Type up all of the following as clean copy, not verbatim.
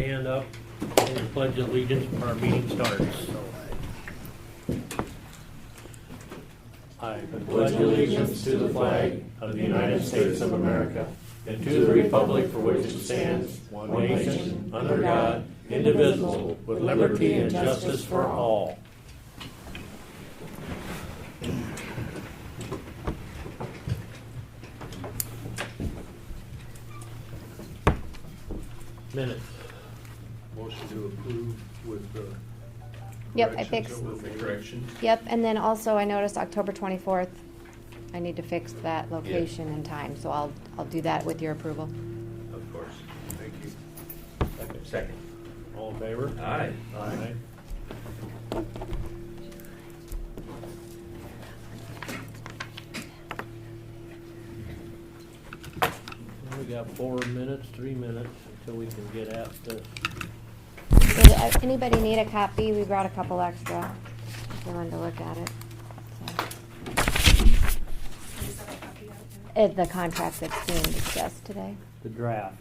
stand up and pledge allegiance when our meeting starts. So, I pledge allegiance to the flag of the United States of America and to the republic for which it stands, one nation, under God, indivisible, with liberty and justice for all. minutes. Motion to approve with the Yep, I fixed. with the corrections. Yep, and then also I noticed October 24th, I need to fix that location and time, so I'll do that with your approval. Of course. Thank you. Second. All in favor? Aye. Aye. We got 3 minutes until we can get at this. Does anybody need a copy? We brought a couple extra, if you wanted to look at it. So. The contract that's being discussed today. The draft.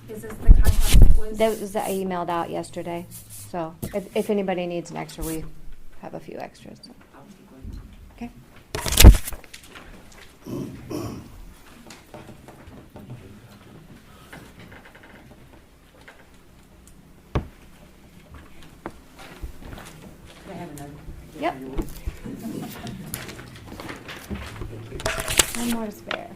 Is this the contract that was? That was, I emailed out yesterday, so if anybody needs an extra, we have a few extras. So. I'll take one. Okay. I have another. Yep. One more to spare.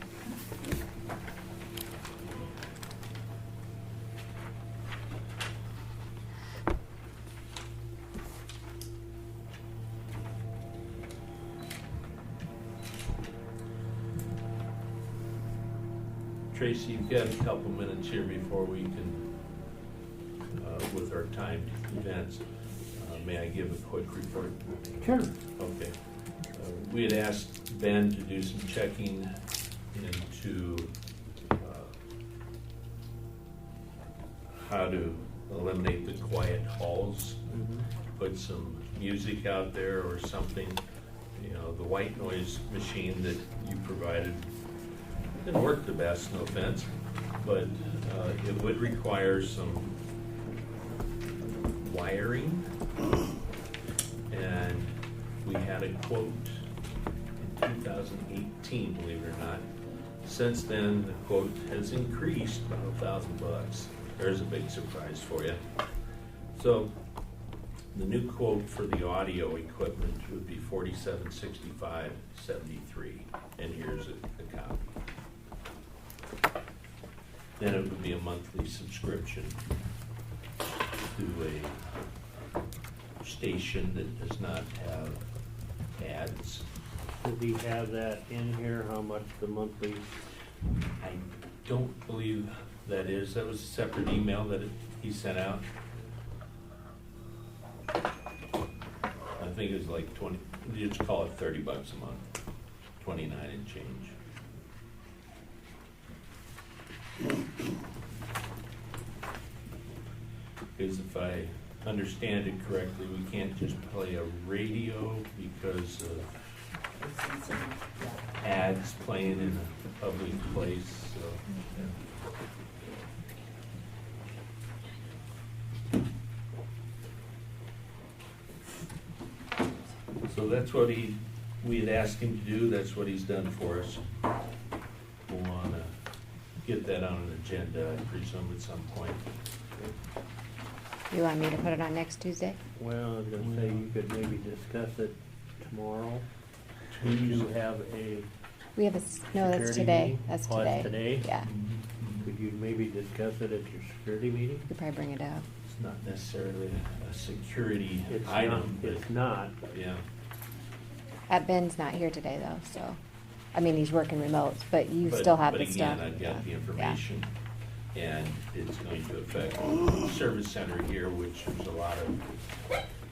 Tracy, you've got a couple minutes here before we can, with our timed events. May I give a quick report? Sure. Okay. We had asked Ben to do some checking into how to eliminate the quiet halls, put some music out there or something. You know, the white noise machine that you provided didn't work the best, no offense, but it would require some wiring. And we had a quote in 2018, believe it or not. Since then, the quote has increased about $1,000. There's a big surprise for you. So the new quote for the audio equipment would be $4765.73, and here's a copy. Then it would be a monthly subscription to a station that does not have ads. Does he have that in here, how much the monthly? I don't believe that is. That was a separate email that he sent out. I think it was like 20, you just call it $30 a month, 29 and change. Because if I understand it correctly, we can't just play a radio because of ads playing in a public place, so. So that's what we had asked him to do, that's what he's done for us. We'll wanna get that on an agenda, I presume, at some point. You want me to put it on next Tuesday? Well, I was gonna say you could maybe discuss it tomorrow. You have a We have no, that's security today. meeting? That's Oh, today. that's today? Yeah, Could you maybe discuss it at your security meeting? you could probably bring it up. It's not necessarily a security It's item, not, it's not. yeah. Ben's not here today though, so, I mean, he's working remote, but you But- still have the stuff. But again, I've got the Yeah. information, and it's going to affect the service center here, which there's a lot of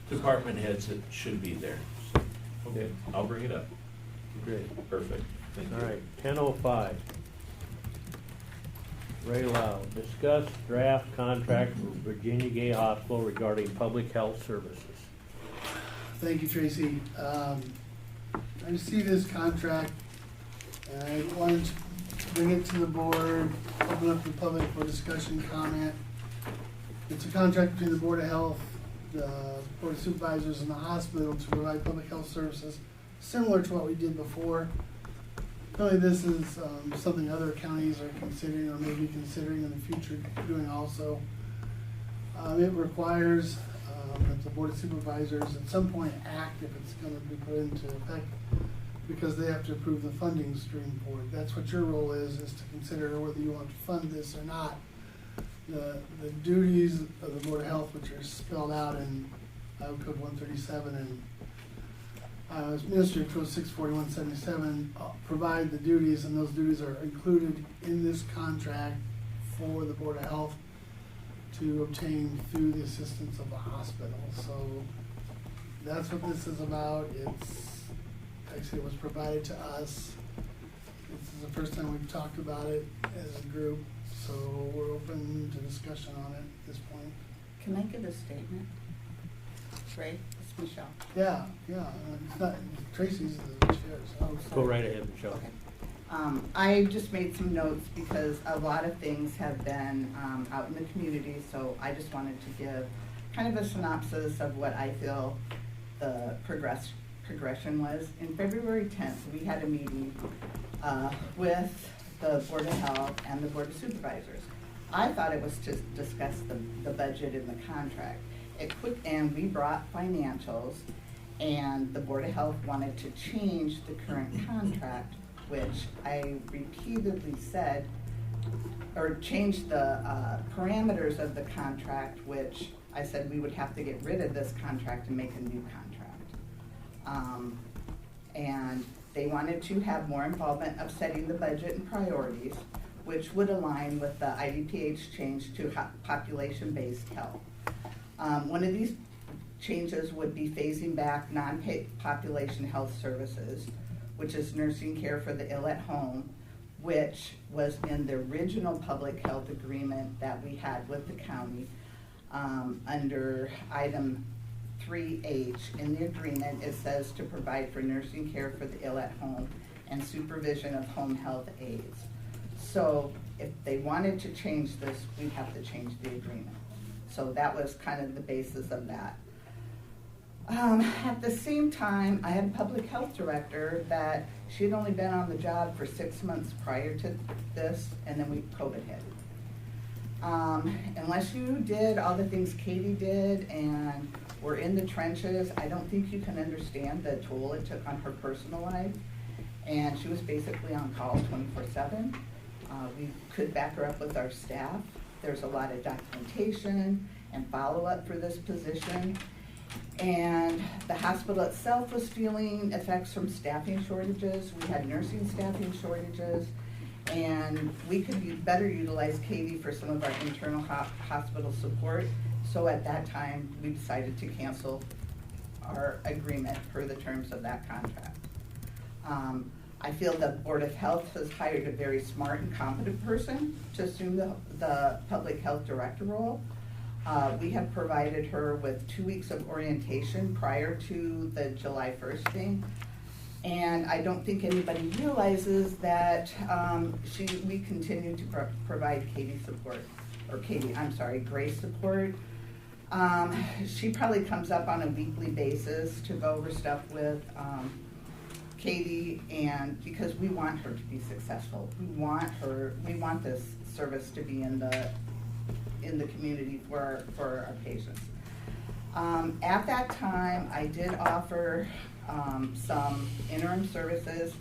department heads that should be there. So, okay, I'll bring it up. Great. Perfect, thank you. All right, 10:05. Ray Lau, discuss draft contract for Virginia Gay Hospital regarding public health services. Thank you, Tracy. I received this contract, and I wanted to bring it to the board, open up the public for discussion, comment. It's a contract between the Board of Health, the Board of Supervisors, and the hospital to provide public health services, similar to what we did before. Really, this is something other counties are considering or may be considering in the future doing also. It requires that the Board of Supervisors at some point act if it's going to be put into effect, because they have to approve the funding stream for it. That's what your role is to consider whether you want to fund this or not. The duties of the Board of Health, which are spelled out in Iowa Code 137 and Ministry Code 64177, provide the duties, and those duties are included in this contract for the Board of Health to obtain through the assistance of the hospital. So that's what this is about. It's actually, it was provided to us. This is the first time we've talked about it as a group, so we're open to discussion on it at this point. Can I give a statement? Ray, it's Michelle. Yeah, it's not, Tracy's the chair, so. Go right ahead, Michelle. Okay. I just made some notes because a lot of things have been out in the community, so I just wanted to give kind of a synopsis of what I feel the progression was. In February 10th, we had a meeting with the Board of Health and the Board of Supervisors. I thought it was to discuss the budget and the contract. And we brought financials, and the Board of Health wanted to change the current contract, which I repeatedly said, or change the parameters of the contract, which I said we would have to get rid of this contract and make a new contract. And they wanted to have more involvement of setting the budget and priorities, which would align with the IDPH change to population-based health. One of these changes would be phasing back non-population health services, which is nursing care for the ill at home, which was in the original public health agreement that we had with the county. Under item 3H in the agreement, it says to provide for nursing care for the ill at home and supervision of home health aides. So if they wanted to change this, we'd have to change the agreement. So that was kind of the basis of that. At the same time, I had a public health director that she had only been on the job for 6 months prior to this, and then COVID hit. Unless you did all the things Katie did and were in the trenches, I don't think you can understand the toll it took on her personal life. And she was basically on call 24/7. We could back her up with our staff. There's a lot of documentation and follow-up for this position. And the hospital itself was feeling effects from staffing shortages. We had nursing staffing shortages, and we could better utilize Katie for some of our internal hospital support. So at that time, we decided to cancel our agreement per the terms of that contract. I feel the Board of Health has hired a very smart and competent person to assume the public health director role. We have provided her with 2 weeks of orientation prior to the July 1st thing. And I don't think anybody realizes that we continue to provide Grace support. She probably comes up on a weekly basis to go over stuff with Katie, and because we want her to be successful. We want this service to be in the community for our patients. At that time, I did offer some interim services.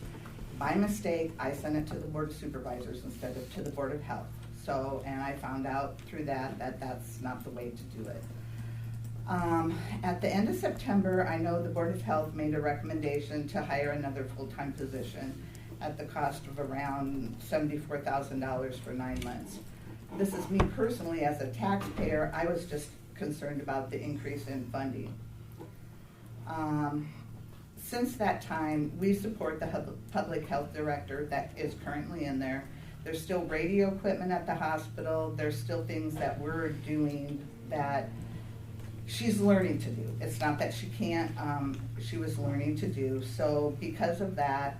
By mistake, I sent it to the Board of Supervisors instead of to the Board of Health. So, and I found out through that that's not the way to do it. At the end of September, I know the Board of Health made a recommendation to hire another full-time position at the cost of around $74,000 for 9 months. This is me personally as a taxpayer. I was just concerned about the increase in funding. Since that time, we support the public health director that is currently in there. There's still radio equipment at the hospital. There's still things that we're doing that she's learning to do. It's not that she can't, she was learning to do. So because of that,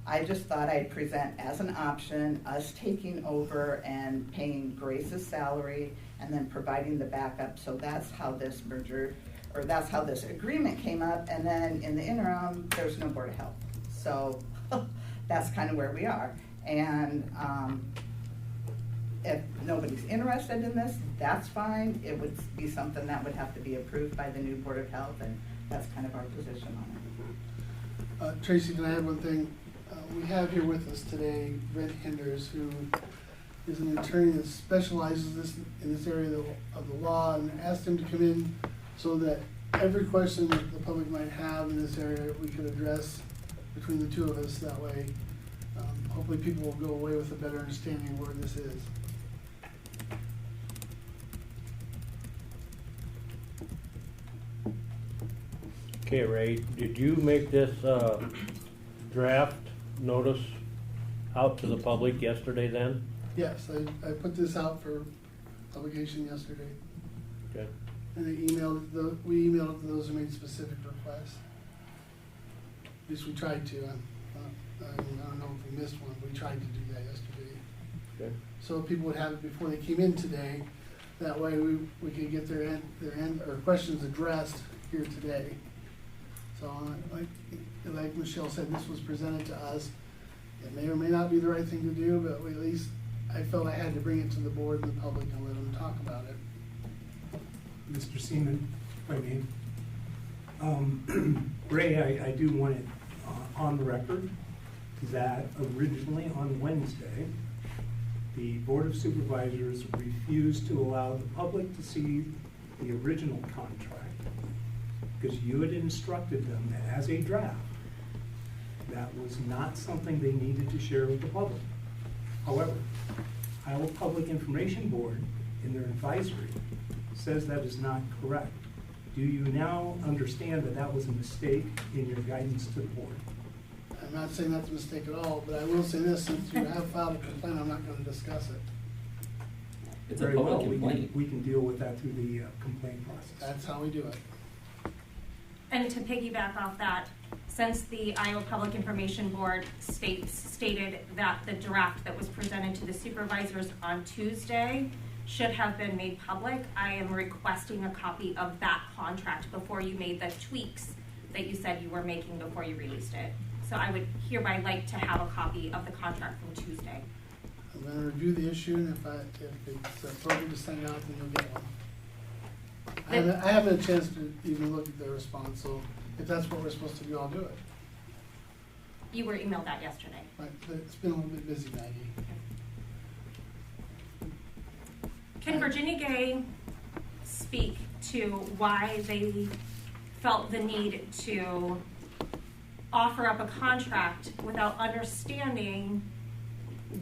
I just thought I'd present as an option, us taking over and paying Grace's salary and then providing the backup. So that's how this merger, or that's how this agreement came up. And then in the interim, there's no Board of Health. So that's kind of where we are. And if nobody's interested in this, that's fine. It would be something that would have to be approved by the new Board of Health, and that's kind of our position on it. Tracy, can I add one thing? We have here with us today Brent Henders, who is an attorney that specializes in this area of the law, and asked him to come in so that every question that the public might have in this area, we could address between the two of us. That way, hopefully people will go away with a better understanding of where this is. Okay, Ray, did you make this, draft notice out to the public yesterday then? Yes, I put this out for publication yesterday, Okay. and we emailed it to those who made specific requests. At least we tried to. I don't know if we missed one. We tried to do that yesterday. Okay. So people would have it before they came in today. That way we could get their questions addressed here today. So like Michelle said, this was presented to us. It may or may not be the right thing to do, but at least I felt I had to bring it to the board and the public and let them talk about it. Mr. Seaman, if I may. Ray, I do want it on the record that originally on Wednesday, the Board of Supervisors refused to allow the public to see the original contract because you had instructed them that as a draft, that was not something they needed to share with the public. However, Iowa Public Information Board, in their advisory, says that is not correct. Do you now understand that that was a mistake in your guidance to the board? I'm not saying that's a mistake at all, but I will say this: since you have filed a complaint, I'm not going to discuss it. It's a Very public well. complaint. We can deal with that through the complaint process. That's how we do it. And to piggyback off that, since the Iowa Public Information Board stated that the draft that was presented to the supervisors on Tuesday should have been made public, I am requesting a copy of that contract before you made the tweaks that you said you were making before you released it. So I would hereby like to have a copy of the contract from Tuesday. I'm going to review the issue, and if it's appropriate to send it out, then you'll get one. I haven't had a chance to even look at their response, so if that's what we're supposed to do, I'll do it. You were emailed that yesterday. But it's been a little bit busy, Maggie. Can Virginia Gay speak to why they felt the need to offer up a contract without understanding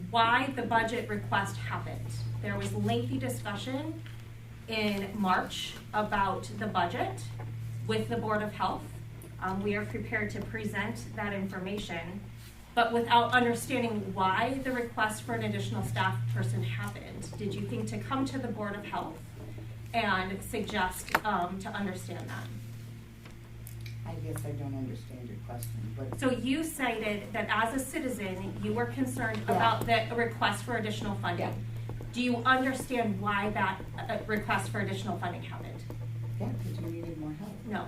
why the budget request happened? There was lengthy discussion in March about the budget with the Board of Health. We are prepared to present that information, but without understanding why the request for an additional staff person happened, did you think to come to the Board of Health and suggest to understand that? I guess I don't understand your question, but. So you cited that as a citizen, you were concerned Yeah. about the request for additional funding. Yeah. Do you understand why that request for additional funding happened? Yeah, because you needed more help. No.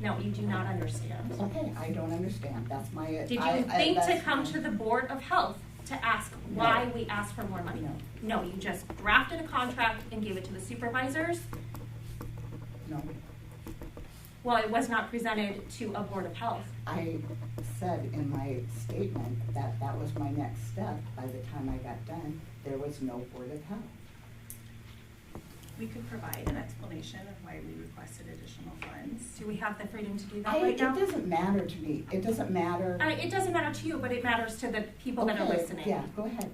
No, you do not understand. Okay, I don't understand. That's my. Did you think to that's come my- to the Board of Health to ask why we asked for more money? No. No, you just drafted a contract and gave it to the supervisors. No, Well, it was not presented to a Board of Health. I said in my statement that that was my next step. By the time I got done, there was no Board of Health. We could provide an explanation of why we requested additional funds. Do we have the freedom to do that It right now? doesn't matter to me. It doesn't matter. It doesn't matter to you, but it matters to the people that are Okay, listening. Yeah, go ahead.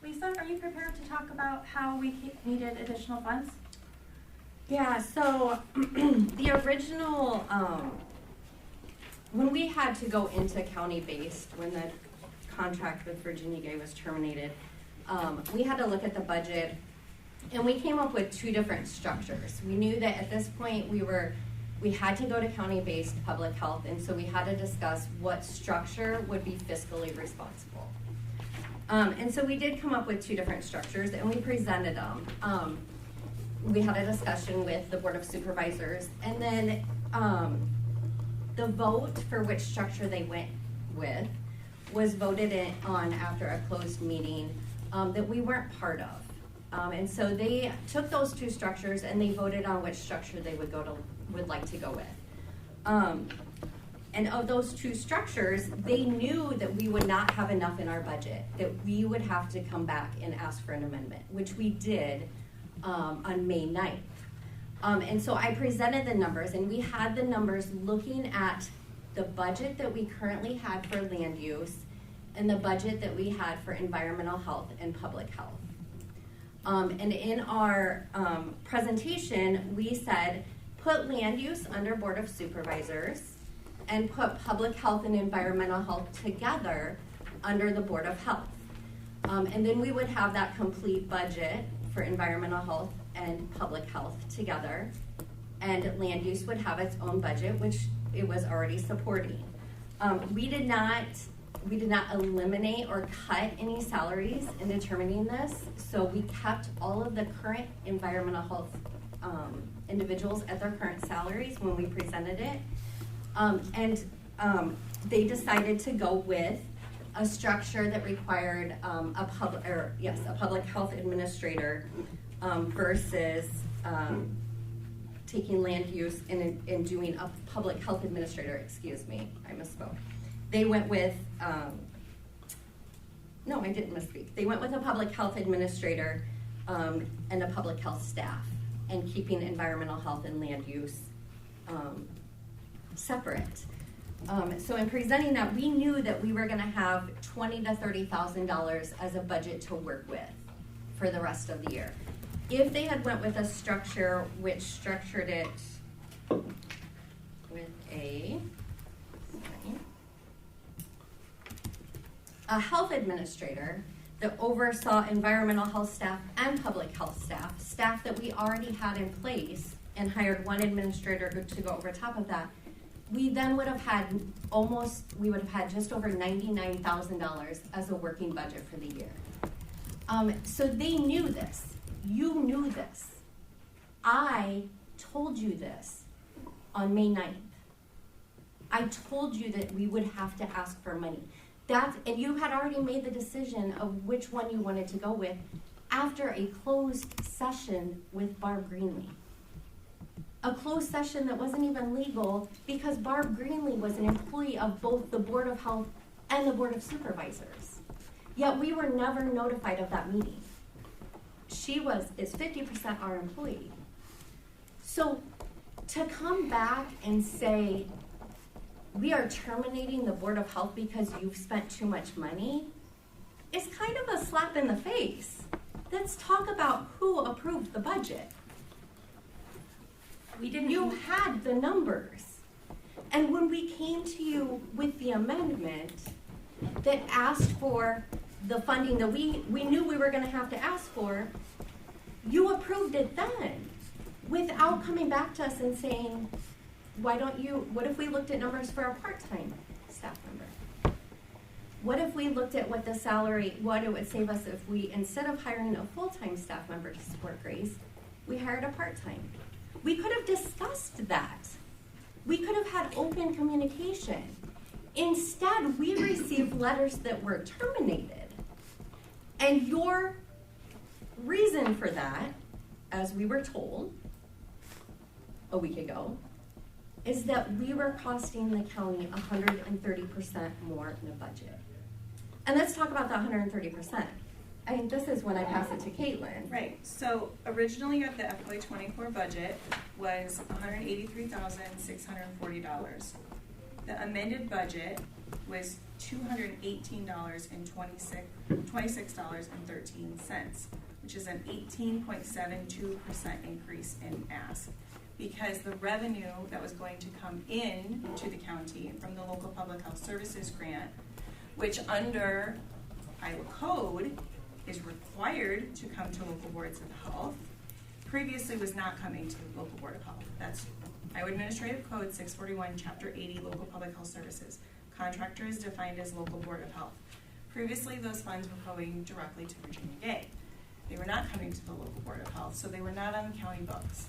Lisa, are you prepared to talk about how we needed additional funds? Yeah, so the original, when we had to go into county-based, when the contract with Virginia Gay was terminated, we had to look at the budget, and we came up with two different structures. We knew that at this point we were we had to go to county-based public health, and so we had to discuss what structure would be fiscally responsible. And so we did come up with two different structures, and we presented them. We had a discussion with the Board of Supervisors, and then the vote for which structure they went with was voted on after a closed meeting that we weren't part of. And so they took those two structures and they voted on which structure they would like to go with. And of those two structures, they knew that we would not have enough in our budget, that we would have to come back and ask for an amendment, which we did on May 9th. And so I presented the numbers, and we had the numbers looking at the budget that we currently had for land use and the budget that we had for environmental health and public health. And in our presentation, we said, put land use under Board of Supervisors and put public health and environmental health together under the Board of Health. And then we would have that complete budget for environmental health and public health together. And land use would have its own budget, which it was already supporting. We did not eliminate or cut any salaries in determining this. So we kept all of the current environmental health individuals at their current salaries when we presented it. And they decided to go with a structure that required a public health administrator versus taking land use and doing a public health administrator, excuse me, I misspoke. They went with, no, I didn't misspeak. They went with a public health administrator and a public health staff, and keeping environmental health and land use separate. So in presenting that, we knew that we were gonna have $20,000 to $30,000 as a budget to work with for the rest of the year. If they had went with a structure which structured it with a health administrator that oversaw environmental health staff and public health staff that we already had in place, and hired one administrator to go over top of that, we then would have had just over $99,000 as a working budget for the year. So they knew this. You knew this. I told you this on May 9th. I told you that we would have to ask for money. And you had already made the decision of which one you wanted to go with after a closed session with Barb Greenlee. A closed session that wasn't even legal because Barb Greenlee was an employee of both the Board of Health and the Board of Supervisors. Yet we were never notified of that meeting. She is 50% our employee. So to come back and say, we are terminating the Board of Health because you've spent too much money, is kind of a slap in the face. Let's talk about who approved the budget. You had the numbers. And when we came to you with the amendment that asked for the funding that we knew we were gonna have to ask for, you approved it then without coming back to us and saying, what if we looked at numbers for a part-time staff member? What if we looked at what it would save us if we, instead of hiring a full-time staff member to support Grace, we hired a part-time? We could have discussed that. We could have had open communication. Instead, we received letters that were terminated. And your reason for that, as we were told a week ago, is that we were costing the county 130% more in the budget. And let's talk about the 130%. I think this is when I pass it to Caitlin. Right, so originally the FY24 budget was $183,640. The amended budget was $218.26.13, which is an 18.72% increase in ask. Because the revenue that was going to come in to the county from the local public health services grant, which under Iowa code is required to come to local boards of health, previously was not coming to the local board of health. That's Iowa Administrative Code 641, Chapter 80, Local Public Health Services. Contractor is defined as local board of health. Previously, those funds were going directly to Virginia Gay. They were not coming to the local board of health, so they were not on the county books.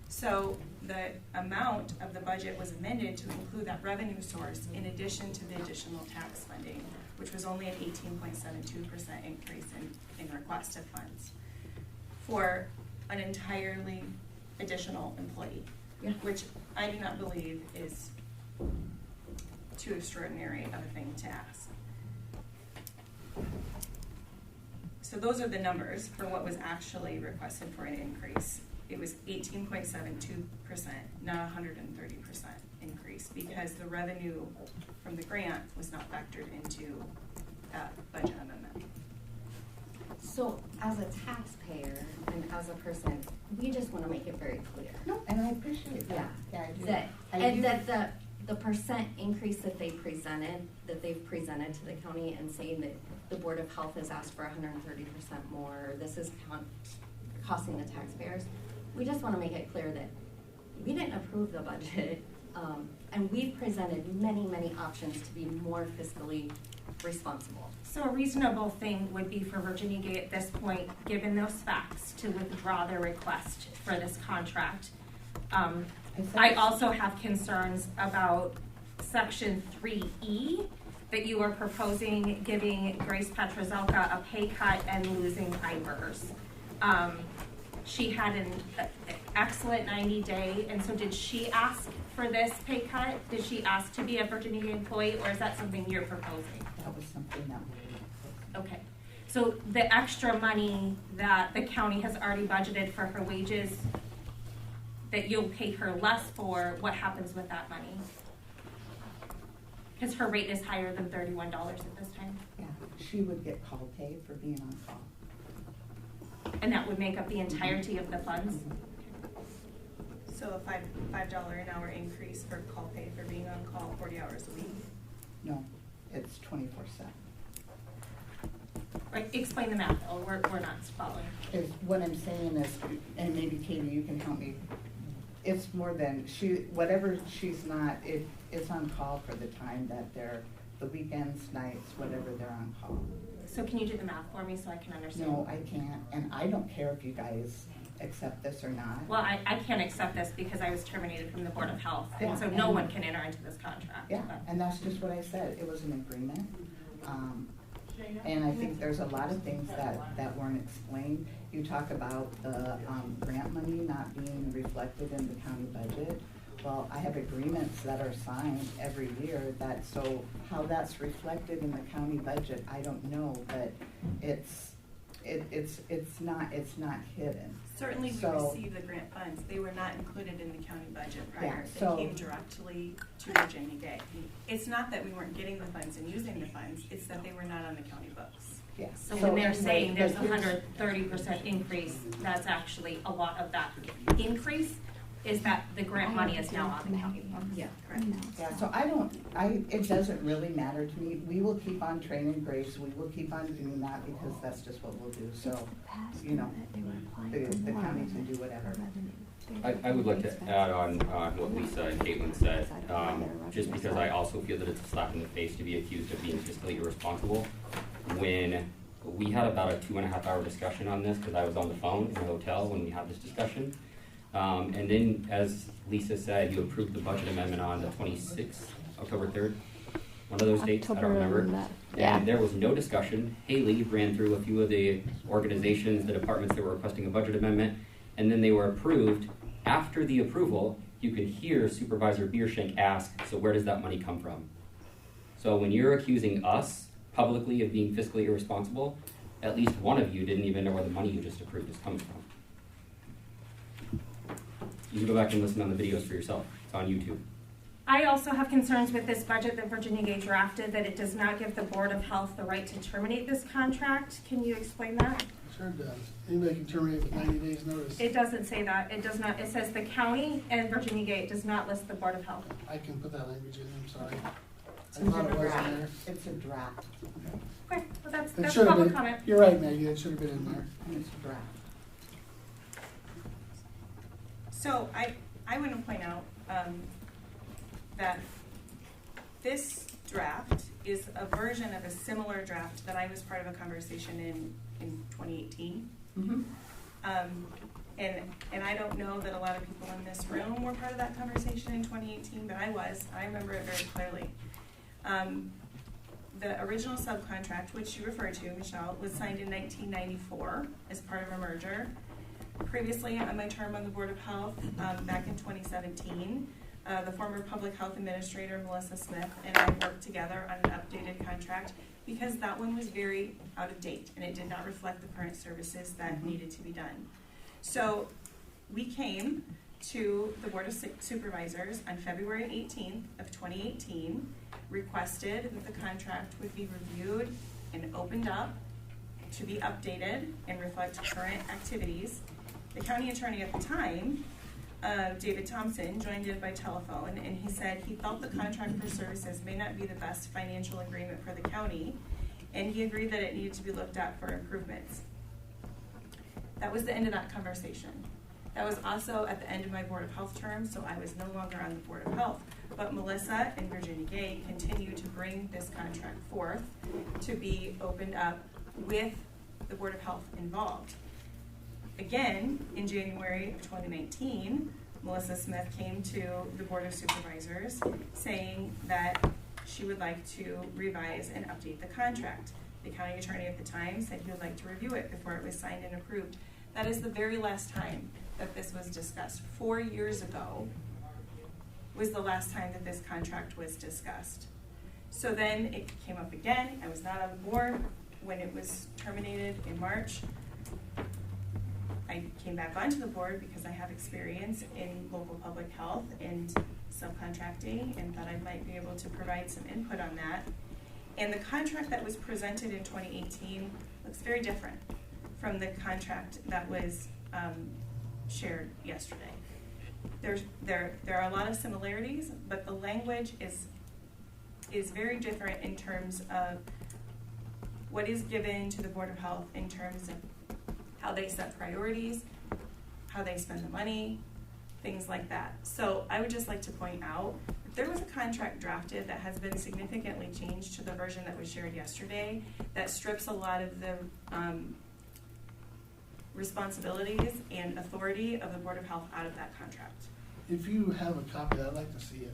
So the amount of the budget was amended to include that revenue source in addition to the additional tax funding, which was only an 18.72% increase in requested funds for an entirely additional employee, which I do not believe is too extraordinary of a thing to ask. So those are the numbers for what was actually requested for an increase. It was 18.72%, not 130% increase, because the revenue from the grant was not factored into that budget amendment. So as a taxpayer and as a person, we just want to make it very clear. No, and I appreciate that. Yeah, I do. that, I and do. that the percent increase that they've presented to the county and saying that the Board of Health has asked for 130% more, this is costing the taxpayers. We just want to make it clear that we didn't approve the budget, and we've presented many, many options to be more fiscally responsible. So a reasonable thing would be for Virginia Gay at this point, given those facts, to withdraw their request for this contract. I also have concerns about section 3E, that you are proposing giving Grace Petrozelka a pay cut and losing Ivers. She had an excellent 90-day, and so did she ask for this pay cut? Did she ask to be a Virginia Gay employee, or is that something you're proposing? That was something that we Okay, so the extra money that the county has already budgeted for her wages, that you'll pay her less for, what happens with that money? Because her rate is higher than $31 at this time. yeah, she would get call pay for being on call. And that would make up the entirety of the funds? So a $5 an hour increase for call pay for being on call 40 hours a week. No, it's 24/7. Right, explain the math, though, we're not following. Is what I'm saying is, and maybe Katie, you can help me. It's more than whatever she's not. It's on call for the time that they're the weekends, nights, whatever they're on call. So can you do the math for me so I can understand? No, I can't, and I don't care if you guys accept this or not. Well, I can't accept this because I was terminated from the Board of Health, Yeah, and so no one can enter into this contract. Yeah, but- and that's just what I said. It was an agreement. And I think there's a lot of things that weren't explained. You talk about the grant money not being reflected in the county budget. Well, I have agreements that are signed every year so how that's reflected in the county budget, I don't know, but it's not hidden. Certainly, we So- received the grant funds. They were not included in the county budget prior. Yeah, They so- came directly to Virginia Gay. It's not that we weren't getting the funds and using the funds, it's that they were not on the county books. Yeah. So when they're anyway, saying there's but here's- 130% increase, that's actually a lot of that increase, is that the grant money is now on the county books. Yeah. Correct. Yeah, so it doesn't really matter to me. We will keep on training Grace. We will keep on doing that because that's just what we'll do. So, you know, the county can do whatever. I would like to add on what Lisa and Caitlin said, just because I also feel that it's a slap in the face to be accused of being fiscally irresponsible. When we had about a 2.5 hour discussion on this, because I was on the phone in the hotel when we had this discussion. And then, as Lisa said, you approved the budget amendment on the 26th, October 3rd, one of those dates, I don't remember. Yeah. And there was no discussion. Haley ran through a few of the organizations, the departments that were requesting a budget amendment, and then they were approved. After the approval, you could hear Supervisor Biershank ask, so where does that money come from? So when you're accusing us publicly of being fiscally irresponsible, at least one of you didn't even know where the money you just approved is coming from. You can go back and listen on the videos for yourself. It's on YouTube. I also have concerns with this budget that Virginia Gay drafted, that it does not give the Board of Health the right to terminate this contract. Can you explain that? Sure does. Anybody can terminate with 90 days notice. It doesn't say that. It does not. It says the county and Virginia Gay. It does not list the Board of Health. I can put that language in, I'm sorry. It's I thought a it was in draft. there. It's a draft. Okay, well It that's should have public been, comment. you're right, Maggie, it should have been in there. It's a draft. So I want to point out that this draft is a version of a similar draft that I was part of a conversation in 2018. Mm-hmm. And I don't know that a lot of people in this room were part of that conversation in 2018, but I was. I remember it very clearly. The original subcontract, which you referred to, Michelle, was signed in 1994 as part of a merger. Previously, on my term on the Board of Health, back in 2017, the former public health administrator, Melissa Smith, and I worked together on an updated contract because that one was very out of date and it did not reflect the current services that needed to be done. So we came to the Board of Supervisors on February 18th of 2018, requested that the contract would be reviewed and opened up to be updated and reflect current activities. The county attorney at the time, David Thompson, joined in by telephone, and he said he felt the contract for services may not be the best financial agreement for the county, and he agreed that it needed to be looked at for improvements. That was the end of that conversation. That was also at the end of my Board of Health term, so I was no longer on the Board of Health. But Melissa and Virginia Gay continued to bring this contract forth to be opened up with the Board of Health involved. Again, in January of 2019, Melissa Smith came to the Board of Supervisors saying that she would like to revise and update the contract. The county attorney at the time said he would like to review it before it was signed and approved. That is the very last time that this was discussed. 4 years ago was the last time that this contract was discussed. So then it came up again. I was not on the board when it was terminated in March. I came back onto the board because I have experience in local public health and subcontracting and thought I might be able to provide some input on that. And the contract that was presented in 2018 looks very different from the contract that was shared yesterday. There are a lot of similarities, but the language is very different in terms of what is given to the Board of Health in terms of how they set priorities, how they spend the money, things like that. So I would just like to point out that there was a contract drafted that has been significantly changed to the version that was shared yesterday that strips a lot of the responsibilities and authority of the Board of Health out of that contract. If you have a copy, I'd like to see it.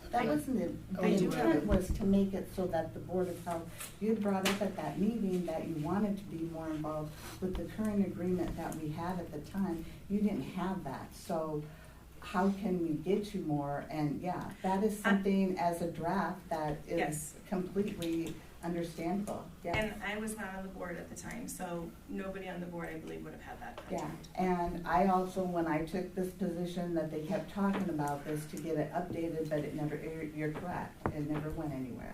That wasn't it. Oh, The you intent read it. was to make it so that the Board of Health, you had brought up at that meeting that you wanted to be more involved with the current agreement that we had at the time. You didn't have that, so how can we get you more? And yeah, that is something as a draft that is Yes. completely understandable. Yes. And I was not on the board at the time, so nobody on the board, I believe, would have had that Yeah, contract. and I also, when I took this position, that they kept talking about this to get it updated, but it never, you're correct, it never went anywhere.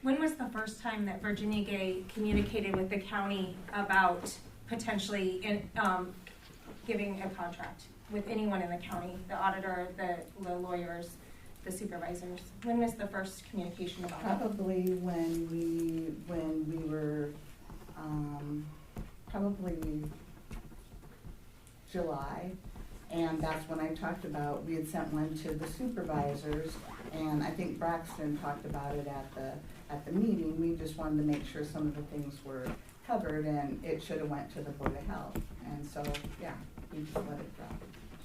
When was the first time that Virginia Gay communicated with the county about potentially giving a contract with anyone in the county, the auditor, the lawyers, the supervisors? When was the first communication about that? Probably when we were, probably July, and that's when I talked about, we had sent one to the supervisors, and I think Braxton talked about it at the meeting. We just wanted to make sure some of the things were covered, and it should have went to the Board of Health, and so, yeah, we just let it drop.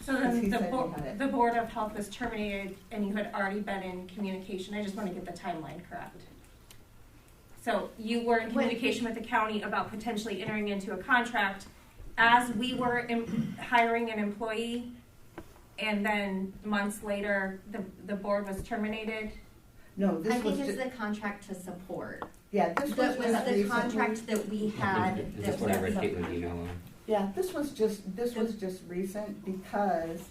So Because then he said he had it. the Board of Health was terminated and you had already been in communication. I just want to get the timeline correct. So you were in communication with the county about potentially entering into a contract as we were hiring an employee, and then months later, the board was terminated. No, I this was think it's just, the contract to support. yeah, this That was was just the recently. contract that we had. Is that this what I was- read Caitlin's email on? Yeah, this was just recent because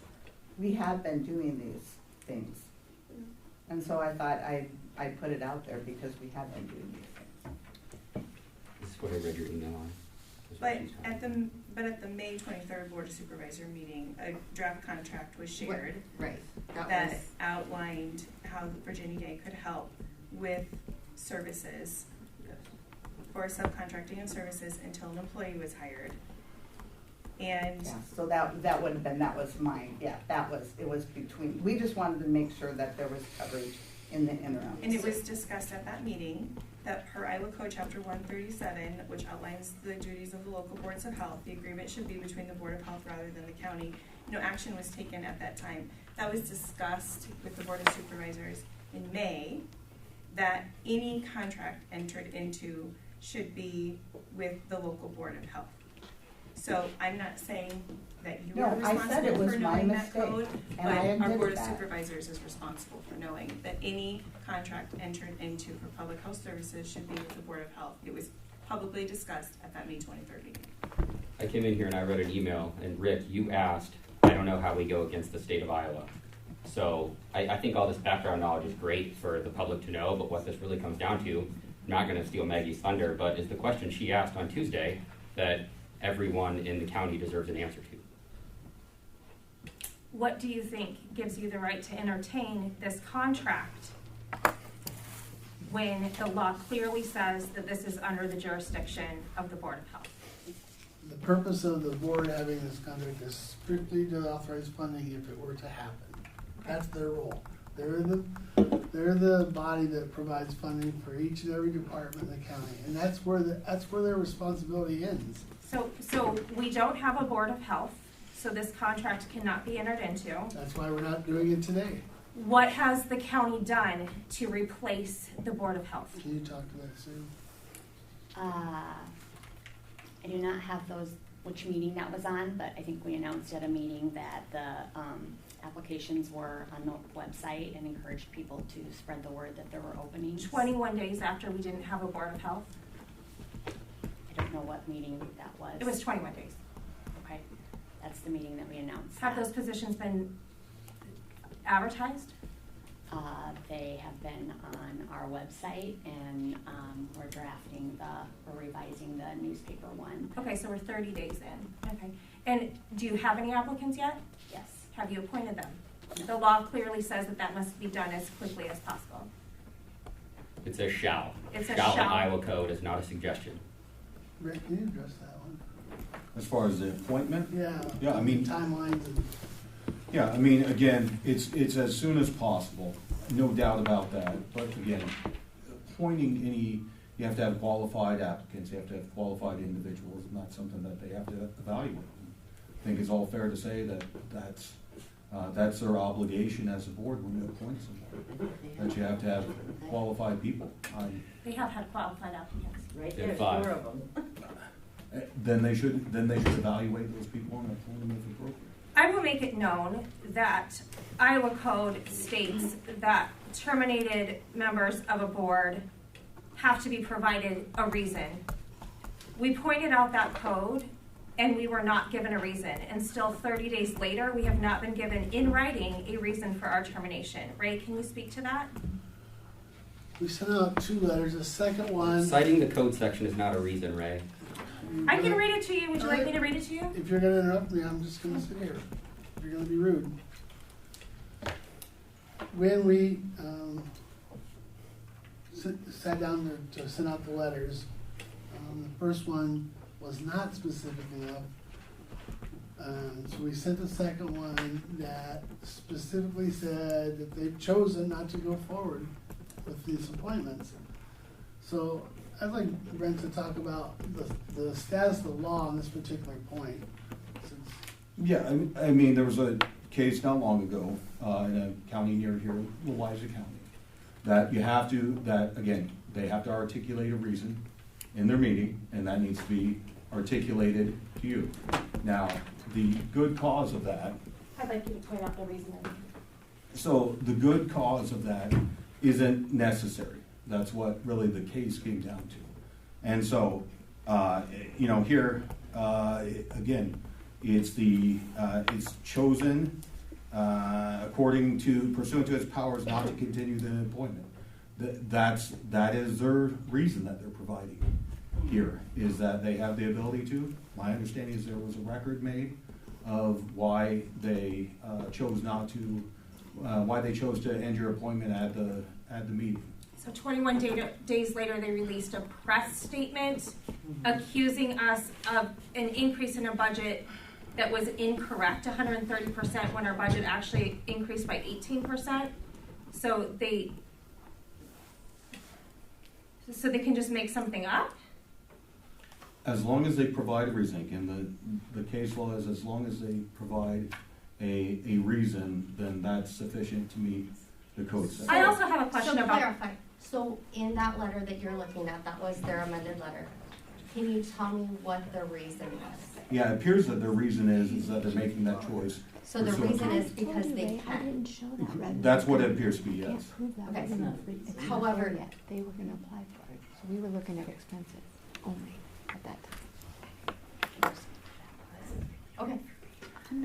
we have been doing these things. And so I thought I'd put it out there because we have been doing these things. This is what I read your email on. Is what But she's at talking the May 23rd Board of Supervisor meeting, a draft contract was shared Right, that that was, outlined how Virginia Gay could help with services for subcontracting and services until an employee was hired. And Yeah, so that would have been, that was mine, yeah, it was between, we just wanted to make sure that there was coverage in the interim. And it was discussed at that meeting that per Iowa Code Chapter 137, which outlines the duties of the local boards of health, the agreement should be between the Board of Health rather than the county. No action was taken at that time. That was discussed with the Board of Supervisors in May, that any contract entered into should be with the local Board of Health. So I'm not saying that you are No, I said it responsible was for my knowing that mistake, code, and but I our admit Board of that. Supervisors is responsible for knowing that any contract entered into for public health services should be with the Board of Health. It was publicly discussed at that May 23rd meeting. I came in here and I read an email, and Rick, you asked, I don't know how we go against the state of Iowa. So I think all this background knowledge is great for the public to know, but what this really comes down to, I'm not going to steal Maggie's thunder, but is the question she asked on Tuesday that everyone in the county deserves an answer to. What do you think gives you the right to entertain this contract when the law clearly says that this is under the jurisdiction of the Board of Health? The purpose of the board having this contract is strictly to authorize funding if it were to happen. That's their role. They're the body that provides funding for each and every department in the county, and that's where their responsibility ends. So we don't have a Board of Health, so this contract cannot be entered into. That's why we're not doing it today. What has the county done to replace the Board of Health? Can you talk to that, Sue? I do not have which meeting that was on, but I think we announced at a meeting that the applications were on the website and encouraged people to spread the word that there were openings. 21 days after we didn't have a Board of Health? I don't know what meeting that was. It was 21 days. Okay, that's the meeting that we announced. Have those positions been advertised? They have been on our website, and we're revising the newspaper one. Okay, so we're 30 days in. Okay. And do you have any applicants yet? Yes. Have you appointed them? The law clearly says that that must be done as quickly as possible. It says shall. It says Shall in shall. Iowa code is not a suggestion. Rick, can you address that one? As far as the appointment? Yeah. I mean- Timelines and. Yeah, I mean, again, it's as soon as possible, no doubt about that. But again, appointing you have to have qualified applicants, you have to have qualified individuals, and that's something that they have to evaluate. I think it's all fair to say that that's their obligation as a board when you appoint someone, that you have to have qualified people. They have had qualified applicants. Right There are there's 5. 4 of them. Then they should evaluate those people and appoint them if appropriate. I will make it known that Iowa code states that terminated members of a board have to be provided a reason. We pointed out that code and we were not given a reason. And still 30 days later, we have not been given in writing a reason for our termination. Ray, can you speak to that? We sent out 2 letters. The second one. Citing the code section is not a reason, Ray. I can read it to you. Would you like me to read it to you? If you're gonna interrupt me, I'm just gonna sit here. If you're gonna be rude. When we sat down to send out the letters, the first one was not specific enough. So we sent the second one that specifically said that they've chosen not to go forward with these appointments. So I'd like Brent to talk about the status of the law on this particular point. Yeah, I mean, there was a case not long ago in a county near here, Louisa County, that again, they have to articulate a reason in their meeting, and that needs to be articulated to you. Now, the good cause of that. I'd like you to point out the reason. So the good cause of that isn't necessary. That's what really the case came down to. And so, here, again, it's chosen pursuant to its powers not to continue the employment. That is their reason that they're providing here, is that they have the ability to. My understanding is there was a record made of why they chose to end your appointment at the meeting. So 21 days later, they released a press statement accusing us of an increase in a budget that was incorrect, 130%, when our budget actually increased by 18%. So they can just make something up? As long as they provide a reason, and the case law is as long as they provide a reason, then that's sufficient to meet the code section. I also have a question So about. clarify, so in that letter that you're looking at, that was their amended letter, can you tell me what the reason was? Yeah, it appears that their reason is that they're making that choice. So the pursuant to- reason is because they I can. didn't show that revenue. That's what it appears to be, Can't yes. prove that. Okay. It's However- not yet. They were gonna apply for it, so we were looking at expenses only at that time. Okay.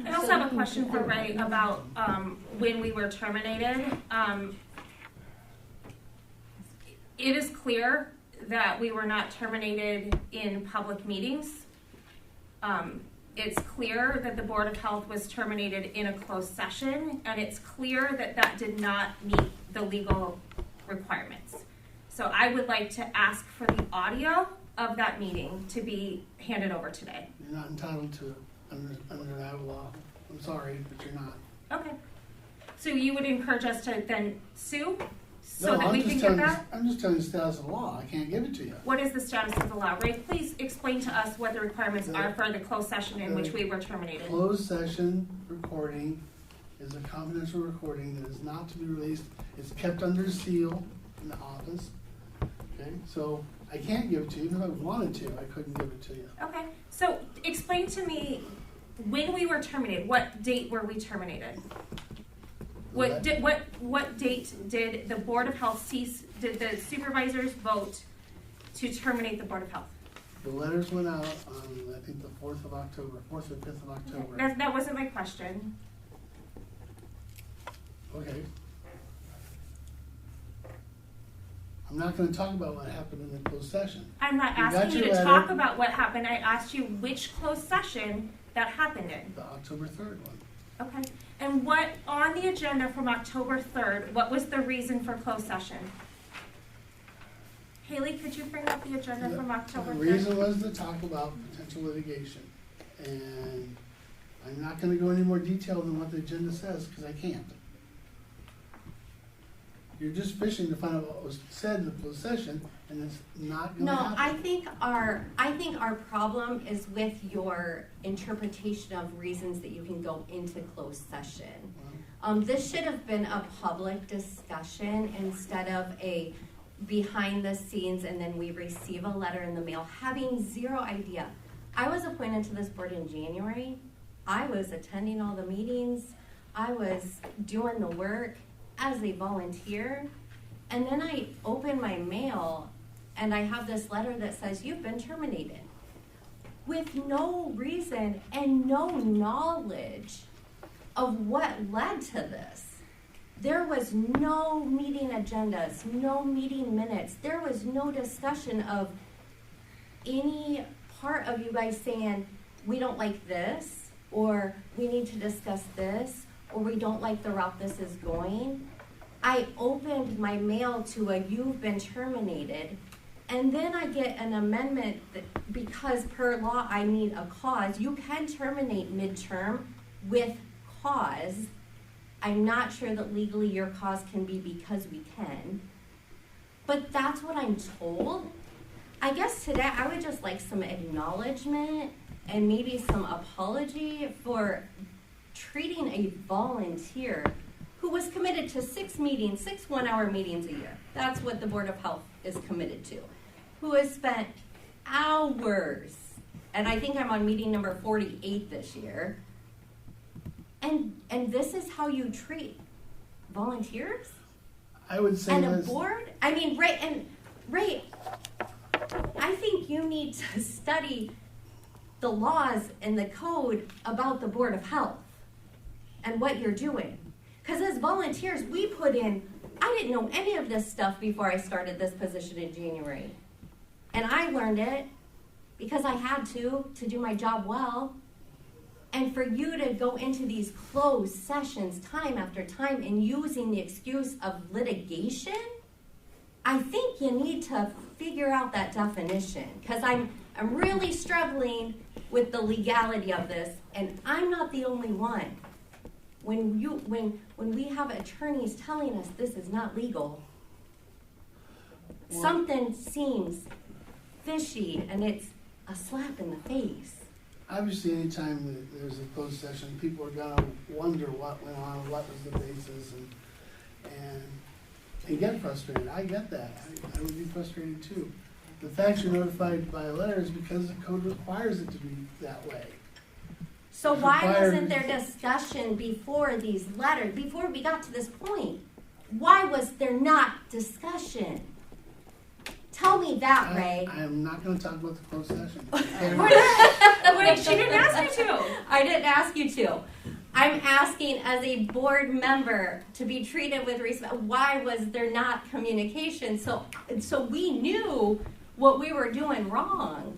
I also have a question for Ray about when we were terminated. It is clear that we were not terminated in public meetings. It's clear that the Board of Health was terminated in a closed session, and it's clear that that did not meet the legal requirements. So I would like to ask for the audio of that meeting to be handed over today. You're not entitled to it under that law. I'm sorry, but you're not. Okay. So you would encourage us to then sue so No, that we can get that? I'm just telling you the status of the law. I can't give it to you. What is the status of the law? Ray, please explain to us what the requirements are for the closed session in which we were terminated. Closed session recording is a confidential recording that is not to be released. It's kept under seal in the office. Okay, so I can't give it to you. Even if I wanted to, I couldn't give it to you. Okay, so explain to me when we were terminated. What date were we terminated? What date did the Board of Health cease, did the supervisors vote to terminate the Board of Health? The letters went out on, I think, the 4th of October, 4th or 5th of October. That wasn't my question. Okay. I'm not gonna talk about what happened in the closed session. I'm not You got asking you your to letter. talk about what happened. I asked you which closed session that happened in. The October 3rd one. Okay, and what, on the agenda from October 3rd, what was the reason for closed session? Haley, could you bring up the agenda from October 3rd? The reason was to talk about potential litigation. And I'm not gonna go any more detail than what the agenda says, because I can't. You're just fishing to find out what was said in the closed session, and it's not gonna No, happen. I think our problem is with your interpretation of reasons that you can go into closed session. This should have been a public discussion instead of a behind the scenes and then we receive a letter in the mail having zero idea. I was appointed to this board in January. I was attending all the meetings. I was doing the work as a volunteer. And then I open my mail and I have this letter that says, you've been terminated. With no reason and no knowledge of what led to this. There was no meeting agendas, no meeting minutes. There was no discussion of any part of you guys saying, we don't like this, or we need to discuss this, or we don't like the route this is going. I opened my mail to a you've been terminated, and then I get an amendment that because per law I need a cause. You can terminate midterm with cause. I'm not sure that legally your cause can be because we can, but that's what I'm told. I guess today I would just like some acknowledgement and maybe some apology for treating a volunteer who was committed to 6 meetings, 6 one-hour meetings a year. That's what the Board of Health is committed to. Who has spent hours, and I think I'm on meeting number 48 this year, and this is how you treat volunteers? I would say And a this. board? I mean, Ray, I think you need to study the laws and the code about the Board of Health and what you're doing. Because as volunteers, we put in, I didn't know any of this stuff before I started this position in January. And I learned it because I had to do my job well. And for you to go into these closed sessions time after time and using the excuse of litigation, I think you need to figure out that definition. Because I'm really struggling with the legality of this, and I'm not the only one. When we have attorneys telling us this is not legal, something seems fishy, and it's a slap in the face. Obviously, anytime that there's a closed session, people are gonna wonder what went on, what was the basis, and get frustrated. I get that. I would be frustrated too. The fact you're notified by a letter is because the code requires it to be that way. So It's why required- wasn't there discussion before these letters, before we got to this point? Why was there not discussion? Tell me that, Ray. I am not gonna talk about the closed session. Wait, she didn't ask you to. I didn't ask you to. I'm asking as a board member to be treated with respect. Why was there not communication? So we knew what we were doing wrong.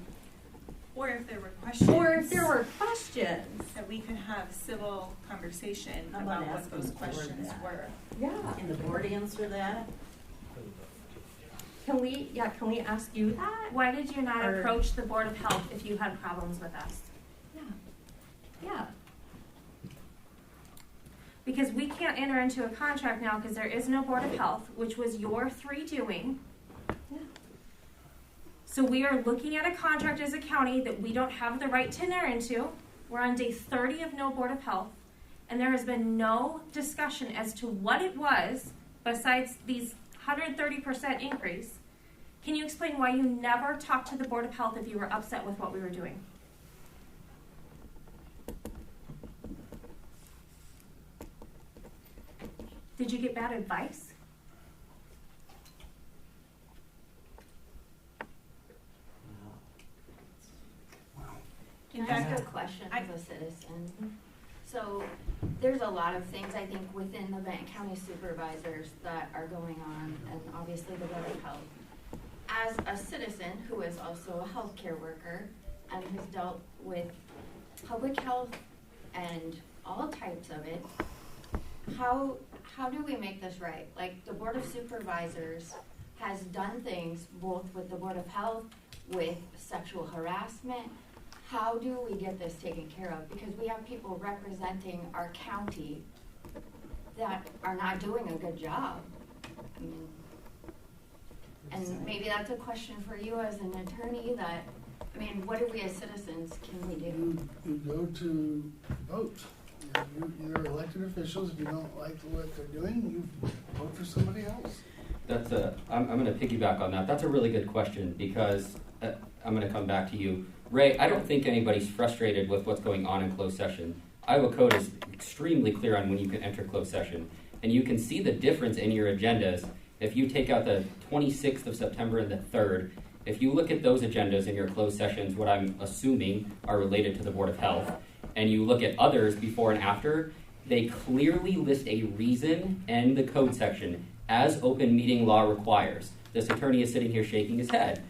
Or if there were questions. Or if there were questions. That we could have civil conversation How about about what asking those the board questions that? were. Yeah. Can the board answer that? Can we ask you that? Why did you not Or- approach the Board of Health if you had problems with us? Yeah. Because we can't enter into a contract now because there is no Board of Health, which was your three doing. Yeah. So we are looking at a contract as a county that we don't have the right to enter into. We're on day 30 of no Board of Health, and there has been no discussion as to what it was besides these 130% increase. Can you explain why you never talked to the Board of Health if you were upset with what we were doing? Did you get bad advice? In Can I ask fact, a question as a citizen? So there's a lot of things I think within the Benton County Supervisors that are going on, and obviously the Board of Health. As a citizen who is also a healthcare worker and has dealt with public health and all types of it, how do we make this right? Like the Board of Supervisors has done things both with the Board of Health, with sexual harassment. How do we get this taken care of? Because we have people representing our county that are not doing a good job. I mean, and maybe that's a question for you as an attorney that, I mean, what do we as citizens can we do? You go to vote. You're elected officials. If you don't like what they're doing, you vote for somebody else. I'm going to piggyback on that. That's a really good question because I'm going to come back to you. Ray, I don't think anybody's frustrated with what's going on in closed session. Iowa Code is extremely clear on when you can enter closed session. And you can see the difference in your agendas. If you take out the 26th of September and the 3rd, if you look at those agendas in your closed sessions, what I'm assuming are related to the Board of Health, and you look at others before and after, they clearly list a reason and the code section as open meeting law requires. This attorney is sitting here shaking his head.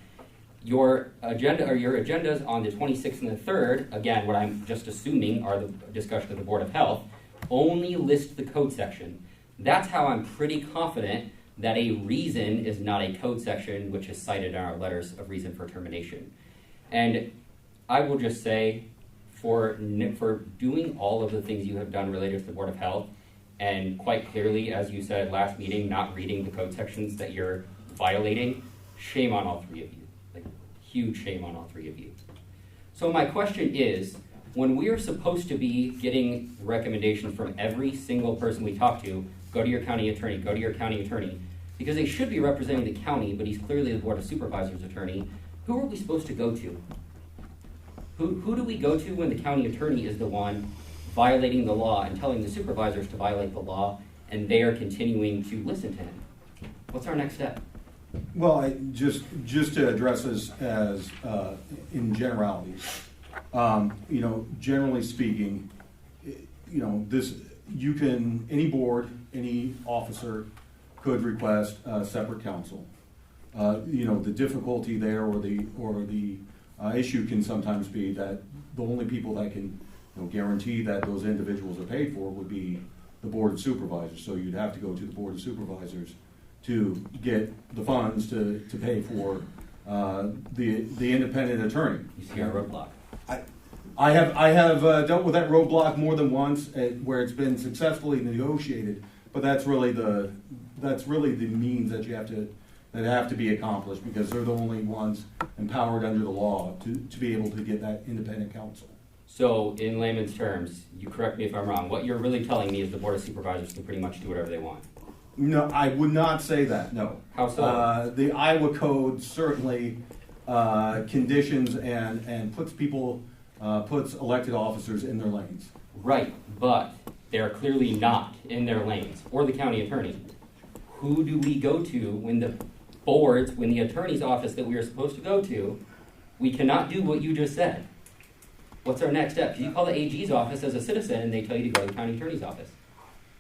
Your agenda or your agendas on the 26th and the 3rd, again, what I'm just assuming are the discussion of the Board of Health, only list the code section. That's how I'm pretty confident that a reason is not a code section, which is cited in our letters of reason for termination. And I will just say, for doing all of the things you have done related to the Board of Health, and quite clearly, as you said last meeting, not reading the code sections that you're violating, shame on all three of you. Like, huge shame on all three of you. So my question is, when we are supposed to be getting recommendations from every single person we talk to, go to your county attorney, go to your county attorney, because they should be representing the county, but he's clearly the Board of Supervisors attorney, who are we supposed to go to? Who do we go to when the county attorney is the one violating the law and telling the supervisors to violate the law, and they are continuing to listen to him? What's our next step? Well, just to address this as in generalities, generally speaking, any board, any officer could request separate counsel. The difficulty there or the issue can sometimes be that the only people that can guarantee that those individuals are paid for would be the Board of Supervisors. So you'd have to go to the Board of Supervisors to get the funds to pay for the independent attorney. You see our roadblock. I have dealt with that roadblock more than once, where it's been successfully negotiated. But that's really the means that have to be accomplished, because they're the only ones empowered under the law to be able to get that independent counsel. So, in layman's terms, you correct me if I'm wrong, what you're really telling me is the Board of Supervisors can pretty much do whatever they want. No, I would not say that, no. How so? The Iowa Code certainly conditions and puts elected officers in their lanes. Right, but they're clearly not in their lanes, or the county attorney. Who do we go to when the attorney's office that we are supposed to go to, we cannot do what you just said? What's our next step? You call the AG's office as a citizen and they tell you to go to the county attorney's office.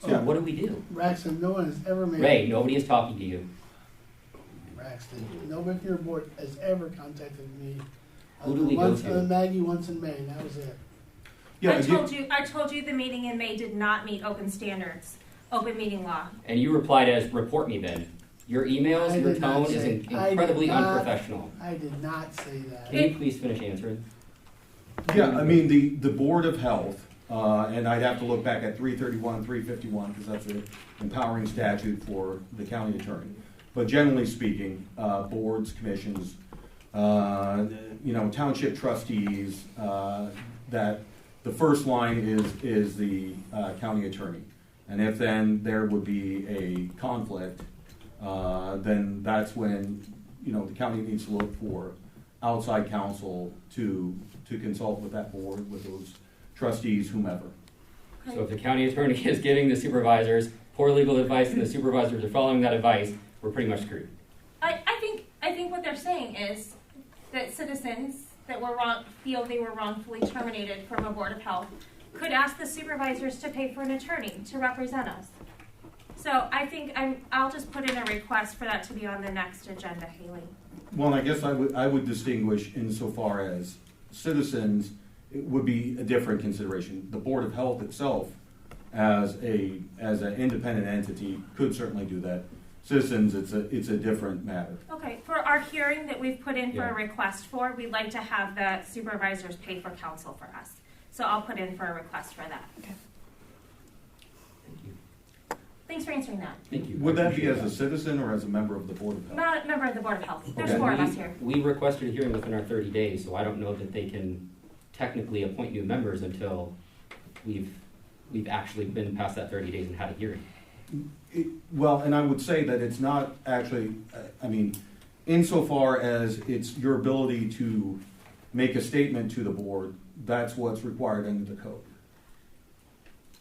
So Yeah. what do we do? Braxton, no one has ever made. Ray, nobody is talking to you. Braxton, nobody from your board has ever contacted me. Who do we go Once to? Maggie, once in May, and that was it. Yeah, I told you the meeting in May did not meet open standards, open meeting law. And you replied as, report me then. Your emails, I your did not tone is say- incredibly I did not- unprofessional. I did not say that. Can you please finish answering? Yeah, I mean, the Board of Health, and I'd have to look back at 331, 351, because that's an empowering statute for the county attorney. But generally speaking, boards, commissions, township trustees, that the first line is the county attorney. And if then there would be a conflict, then that's when, the county needs to look for outside counsel to consult with that board, with those trustees, whomever. So if the county attorney is giving the supervisors poor legal advice and the supervisors are following that advice, we're pretty much screwed. I think what they're saying is that citizens that feel they were wrongfully terminated from a board of health could ask the supervisors to pay for an attorney to represent us. So I think I'll just put in a request for that to be on the next agenda, Haley. Well, and I guess I would distinguish insofar as citizens, it would be a different consideration. The Board of Health itself, as an independent entity, could certainly do that. Citizens, it's a different matter. Okay, for our hearing that we've put in for Yeah. a request for, we'd like to have the supervisors pay for counsel for us. So I'll put in for a request for that. Thank you. Thanks for answering that. Thank you. Would I that be appreciate as a citizen or as a member of the Board of Health? Not a member of the Board of Health. There's Okay. 4 of us here. We requested a hearing within our 30 days, so I don't know that they can technically appoint new members until we've actually been past that 30 days and had a hearing. Well, and I would say that it's not actually, insofar as it's your ability to make a statement to the board, that's what's required under the code.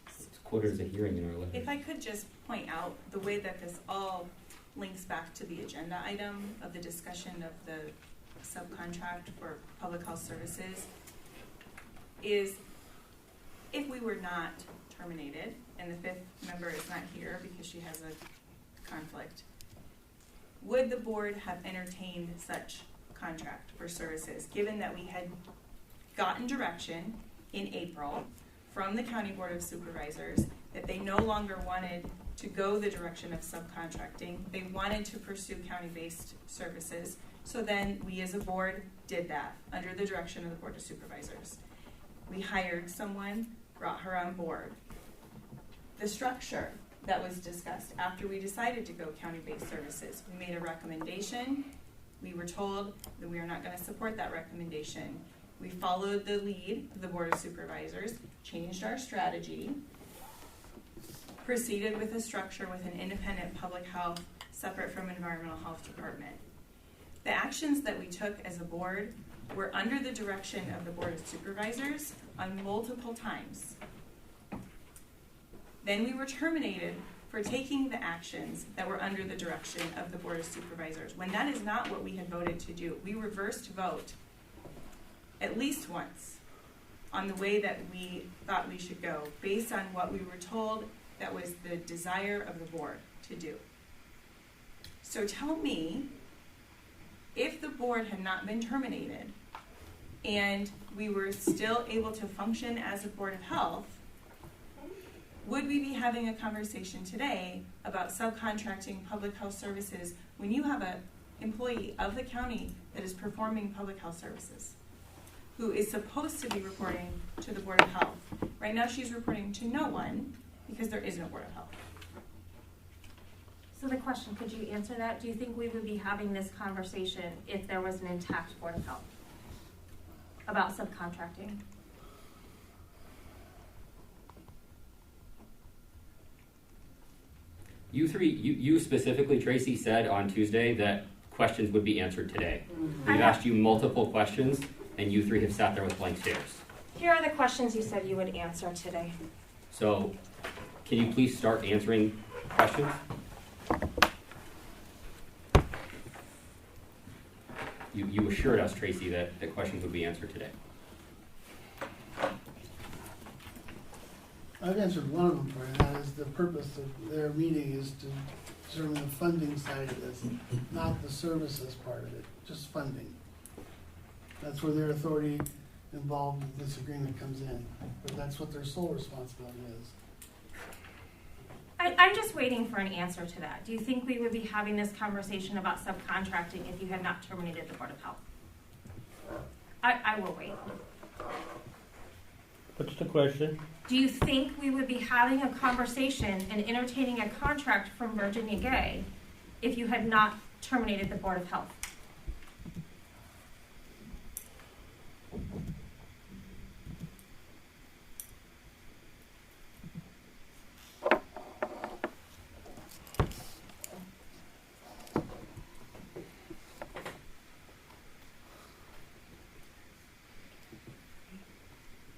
It's quoted as a hearing in our letter. If I could just point out the way that this all links back to the agenda item of the discussion of the subcontract for public health services is if we were not terminated and the 5th member is not here because she has a conflict, would the board have entertained such contract for services, given that we had gotten direction in April from the County Board of Supervisors that they no longer wanted to go the direction of subcontracting. They wanted to pursue county-based services. So then we as a board did that under the direction of the Board of Supervisors. We hired someone, brought her on board. The structure that was discussed after we decided to go county-based services, we made a recommendation. We were told that we are not going to support that recommendation. We followed the lead of the Board of Supervisors, changed our strategy, proceeded with a structure with an independent public health separate from environmental health department. The actions that we took as a board were under the direction of the Board of Supervisors on multiple times. Then we were terminated for taking the actions that were under the direction of the Board of Supervisors, when that is not what we had voted to do. We reversed vote at least once on the way that we thought we should go, based on what we were told that was the desire of the board to do. So tell me, if the board had not been terminated and we were still able to function as a Board of Health, would we be having a conversation today about subcontracting public health services when you have a employee of the county that is performing public health services, who is supposed to be reporting to the Board of Health. Right now, she's reporting to no one because there is no Board of Health. So the question, could you answer that? Do you think we would be having this conversation if there was an intact Board of Health about subcontracting? You specifically, Tracy, said on Tuesday that questions would be answered today. Mm-hmm. We've asked you multiple questions, and you three have sat there with blank stares. Here are the questions you said you would answer today. So, can you please start answering questions? You assured us, Tracy, that the questions would be answered today. I've answered one of them for you, and that is the purpose of their meeting is to determine the funding side of this, not the services part of it, just funding. That's where their authority involved with this agreement comes in, but that's what their sole responsibility is. I'm just waiting for an answer to that. Do you think we would be having this conversation about subcontracting if you had not terminated the Board of Health? I will wait. What's the question? Do you think we would be having a conversation and entertaining a contract from Virginia Gay if you had not terminated the Board of Health?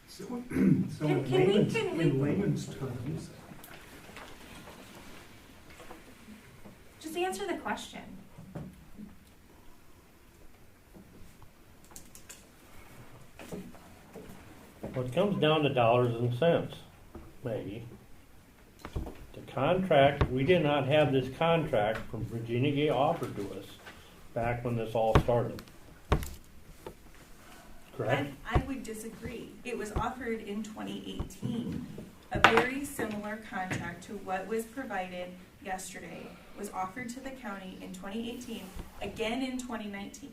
So in layman's terms, Just answer the question. Well, it comes down to dollars and cents, maybe. The contract, we did not have this contract from Virginia Gay offered to us back when this all started. Correct? I would disagree. It was offered in 2018. A very similar contract to what was provided yesterday was offered to the county in 2018, again in 2019.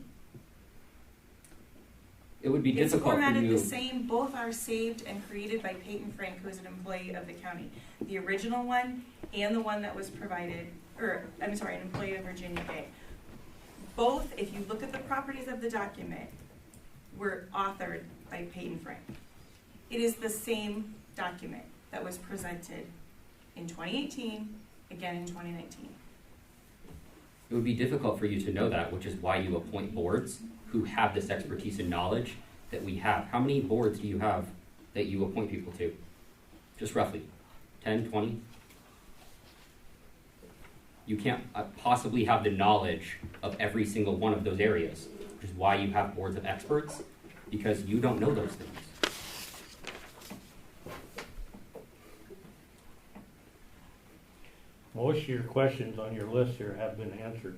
It would be It's difficult for formatted you. the same. Both are saved and created by Peyton Frank, who is an employee of the county. The original one and the one that was provided, or I'm sorry, an employee of Virginia Gay. Both, if you look at the properties of the document, were authored by Peyton Frank. It is the same document that was presented in 2018, again in 2019. It would be difficult for you to know that, which is why you appoint boards who have this expertise and knowledge that we have. How many boards do you have that you appoint people to? Just roughly, 10, 20? You can't possibly have the knowledge of every single one of those areas, which is why you have boards of experts, because you don't know those things. Most of your questions on your list here have been answered.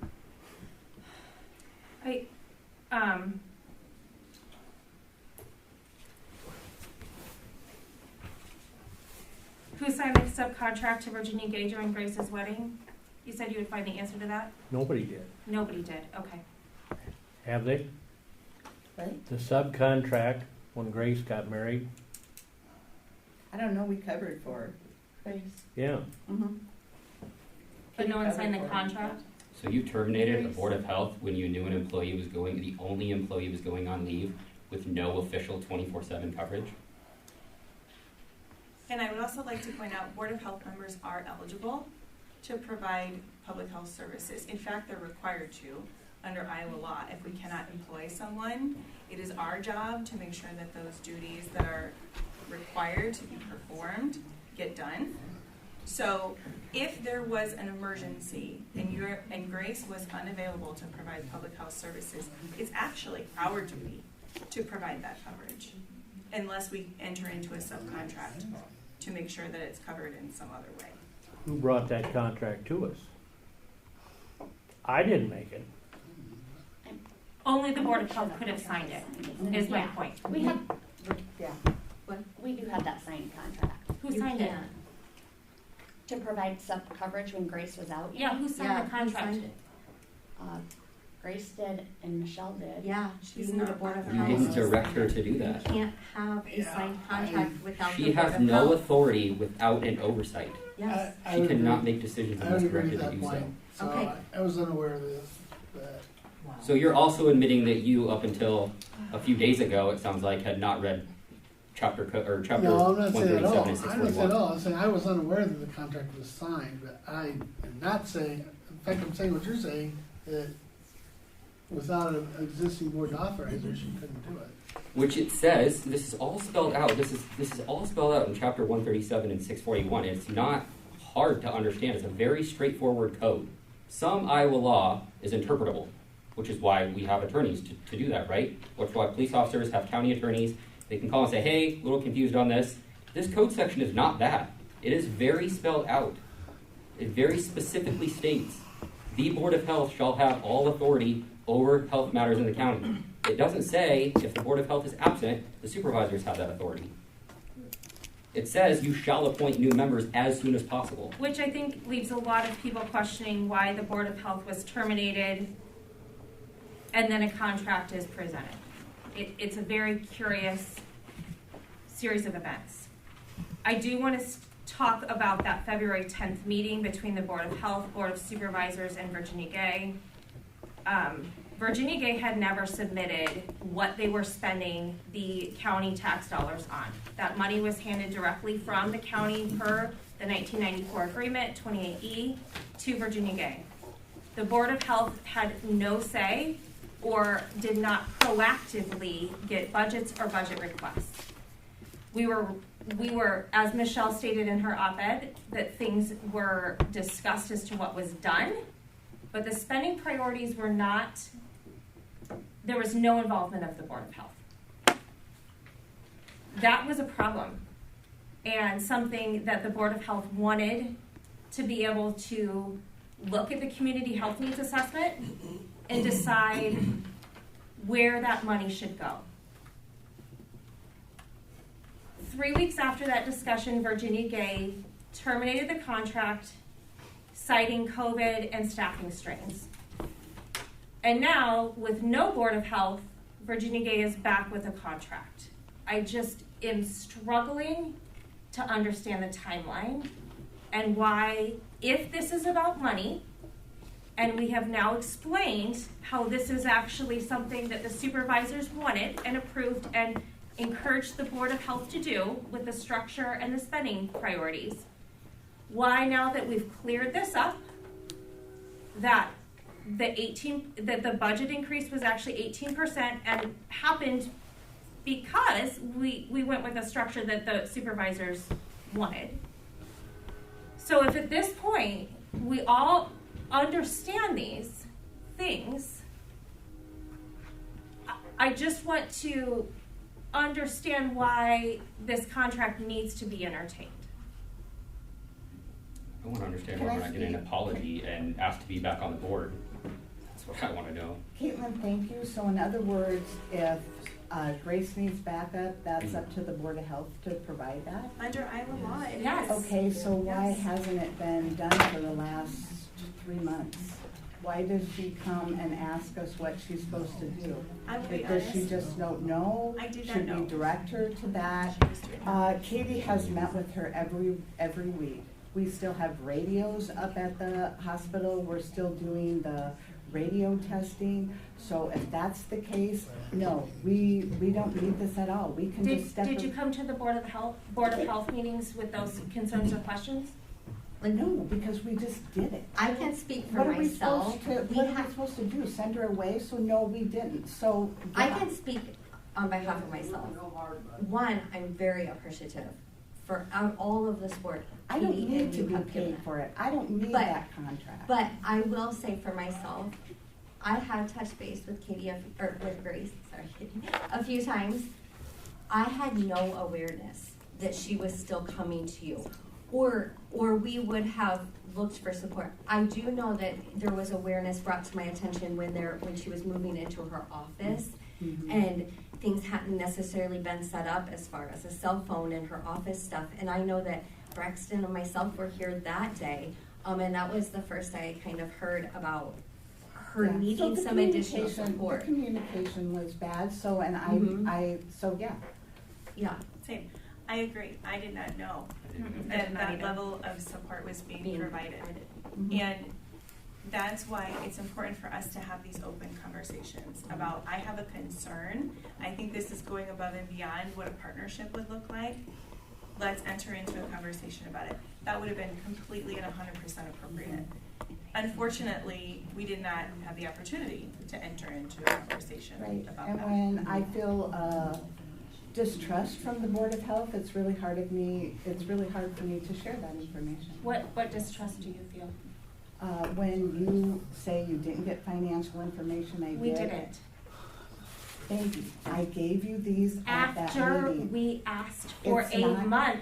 Who signed the subcontract to Virginia Gay during Grace's wedding? You said you would find the answer to that? Nobody did. Nobody did, okay. Have they? Right? The subcontract, when Grace got married? I don't know, we covered for Grace. Yeah. Mm-hmm. But no one signed the contract? So you terminated the Board of Health when you knew an employee was going, the only employee was going on leave with no official 24/7 coverage? And I would also like to point out, Board of Health members are eligible to provide public health services. In fact, they're required to under Iowa law. If we cannot employ someone, it is our job to make sure that those duties that are required to be performed get done. So if there was an emergency and Grace was unavailable to provide public health services, it's actually our duty to provide that coverage, unless we enter into a subcontract to make sure that it's covered in some other way. Who brought that contract to us? I didn't make it. Only the Board of Health could have signed it, is my Yeah. point. We have, Yeah. we do have that signed contract. Who You signed it? can- To provide sub coverage when Grace was out. Yeah, who signed the contract? Uh, Grace did and Michelle did. Yeah, She's you need a not board of on You the health. didn't direct her to do You that. can't have a signed contract without the She board has of no health. authority without an oversight. Yes. I She would cannot agree. make decisions I unless would agree directed with to that do so. point. So Okay. I was unaware of this, but So you're also admitting that you, up until a few days ago, it sounds like, had not read chapter chapter no, I'm not saying at 137 all. and I'm not saying 641. at all. I'm saying I was unaware that the contract was signed, but I am not saying, in fact, I'm saying what you're saying, that without an existing board authorizer, she couldn't do it. Which it says, this is all spelled out. This is all spelled out in chapter 137 and 641. It's not hard to understand. It's a very straightforward code. Some Iowa law is interpretable, which is why we have attorneys to do that, right? Which is why police officers have county attorneys. They can call and say, hey, a little confused on this. This code section is not that. It is very spelled out. It very specifically states, the Board of Health shall have all authority over health matters in the county. It doesn't say if the Board of Health is absent, the supervisors have that authority. It says you shall appoint new members as soon as possible. Which I think leaves a lot of people questioning why the Board of Health was terminated and then a contract is presented. It's a very curious series of events. I do want to talk about that February 10th meeting between the Board of Health, Board of Supervisors, and Virginia Gay. Virginia Gay had never submitted what they were spending the county tax dollars on. That money was handed directly from the county per the 1994 agreement, 28E, to Virginia Gay. The Board of Health had no say or did not proactively get budgets or budget requests. We were, as Michelle stated in her op-ed, that things were discussed as to what was done, but the spending priorities were not, there was no involvement of the Board of Health. That was a problem, and something that the Board of Health wanted to be able to look at the community health needs assessment and decide where that money should go. 3 weeks after that discussion, Virginia Gay terminated the contract, citing COVID and staffing strains. And now, with no Board of Health, Virginia Gay is back with a contract. I just am struggling to understand the timeline and why, if this is about money, and we have now explained how this is actually something that the supervisors wanted and approved and encouraged the Board of Health to do with the structure and the spending priorities. Why, now that we've cleared this up, that the budget increase was actually 18% and happened because we went with a structure that the supervisors wanted. So if at this point we all understand these things, I just want to understand why this contract needs to be entertained. I want to understand Can why I we're not getting an speak? apology and asked to be back on the board. That's what I want to know. Caitlin, thank you. So in other words, if Grace needs backup, that's up to the Board of Health to provide that? Under Iowa law, it is. Yes. Okay, so why Yes. hasn't it been done for the last 3 months? Why does she come and ask us what she's supposed to do? I will be Does she honest. just don't know? I do not Should know. we direct her to that? She was doing that. Katie has met with her every week. We still have radios up at the hospital. We're still doing the radio testing. So if that's the case, no, we don't need this at all. We can just step. Did you come to the Board of Health meetings with those concerns or questions? No, because we just did it. I can speak for What are we myself. supposed to, what are we supposed to do? Send her away? So no, we didn't. So. I can speak on behalf of myself. One, I'm very appreciative for all of this work. I don't Katie need and to you be have given paid for it. I don't need But- that contract. But I will say for myself, I have touched base with Katie, or with Grace, sorry, a few times. I had no awareness that she was still coming to you, or we would have looked for support. I do know that there was awareness brought to my attention when she was moving into her office, Mhm. and things hadn't necessarily been set up as far as a cell phone and her office stuff. And I know that Braxton and myself were here that day, and that was the first I kind of heard about her Yeah. needing So the some additional communication- support. The communication was bad, so, and so, yeah. Yeah. Same. I agree. I did not know I did that not that either. level of support was being Being provided. And that's why it's important for us to have these open conversations about, I have a concern. I think this is going above and beyond what a partnership would look like. Let's enter into a conversation about it. That would have been completely and 100% appropriate. Unfortunately, we did not have the opportunity to enter into a conversation Right, about and that. when I feel distrust from the Board of Health, it's really hard for me to share that information. What distrust do you feel? When you say you didn't get financial information, I did. We didn't. Thank you. I gave you these at that After meeting. we asked for It's a not- month,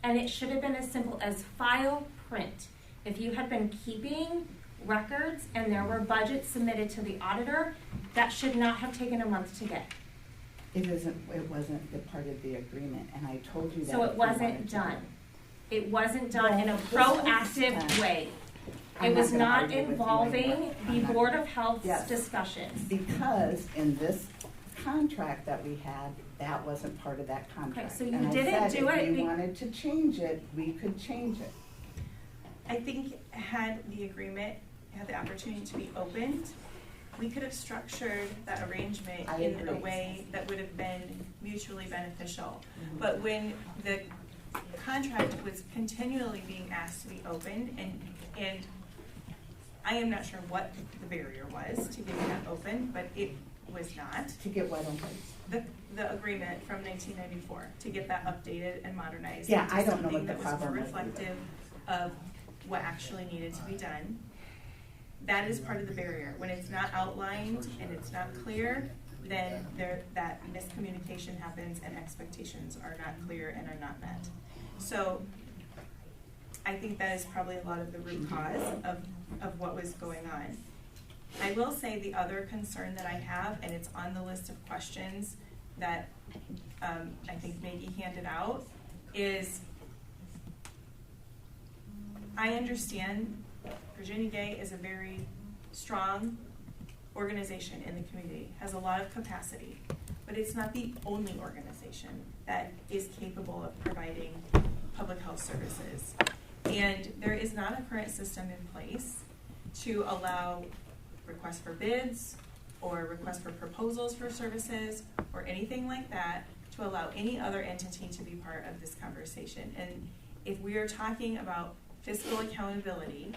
and it should have been as simple as file print. If you had been keeping records and there were budgets submitted to the auditor, that should not have taken a month to get. It wasn't the part of the agreement, and I told you that. So if it you wanted wasn't to. done. It wasn't done in a Well, this proactive time- way. I'm It was gonna not argue with you involving anymore. the I'm not- Board of Health's Yes. discussions. Because in this contract that we had, that wasn't part of that contract. so you And I didn't said do it If be- you wanted to change it, we could change it. I think had the agreement had the opportunity to be opened, we could have structured that arrangement I in a agree. way that would have been mutually beneficial. But when the contract was continually being asked to be opened, and I am not sure what the barrier was to getting that open, but it was not. To get what on The agreement from 1994, to get that updated and modernized. Yeah, into I don't know something what the that was more problem was either. reflective of what actually needed to be done. That is part of the barrier. When it's not outlined and it's not clear, then that miscommunication happens and expectations are not clear and are not met. So I think that is probably a lot of the root cause of what was going on. I will say the other concern that I have, and it's on the list of questions that I think Maggie handed out, is I understand Virginia Gay is a very strong organization in the community, has a lot of capacity, but it's not the only organization that is capable of providing public health services. And there is not a current system in place to allow requests for bids or requests for proposals for services or anything like that to allow any other entity to be part of this conversation. And if we are talking about fiscal accountability,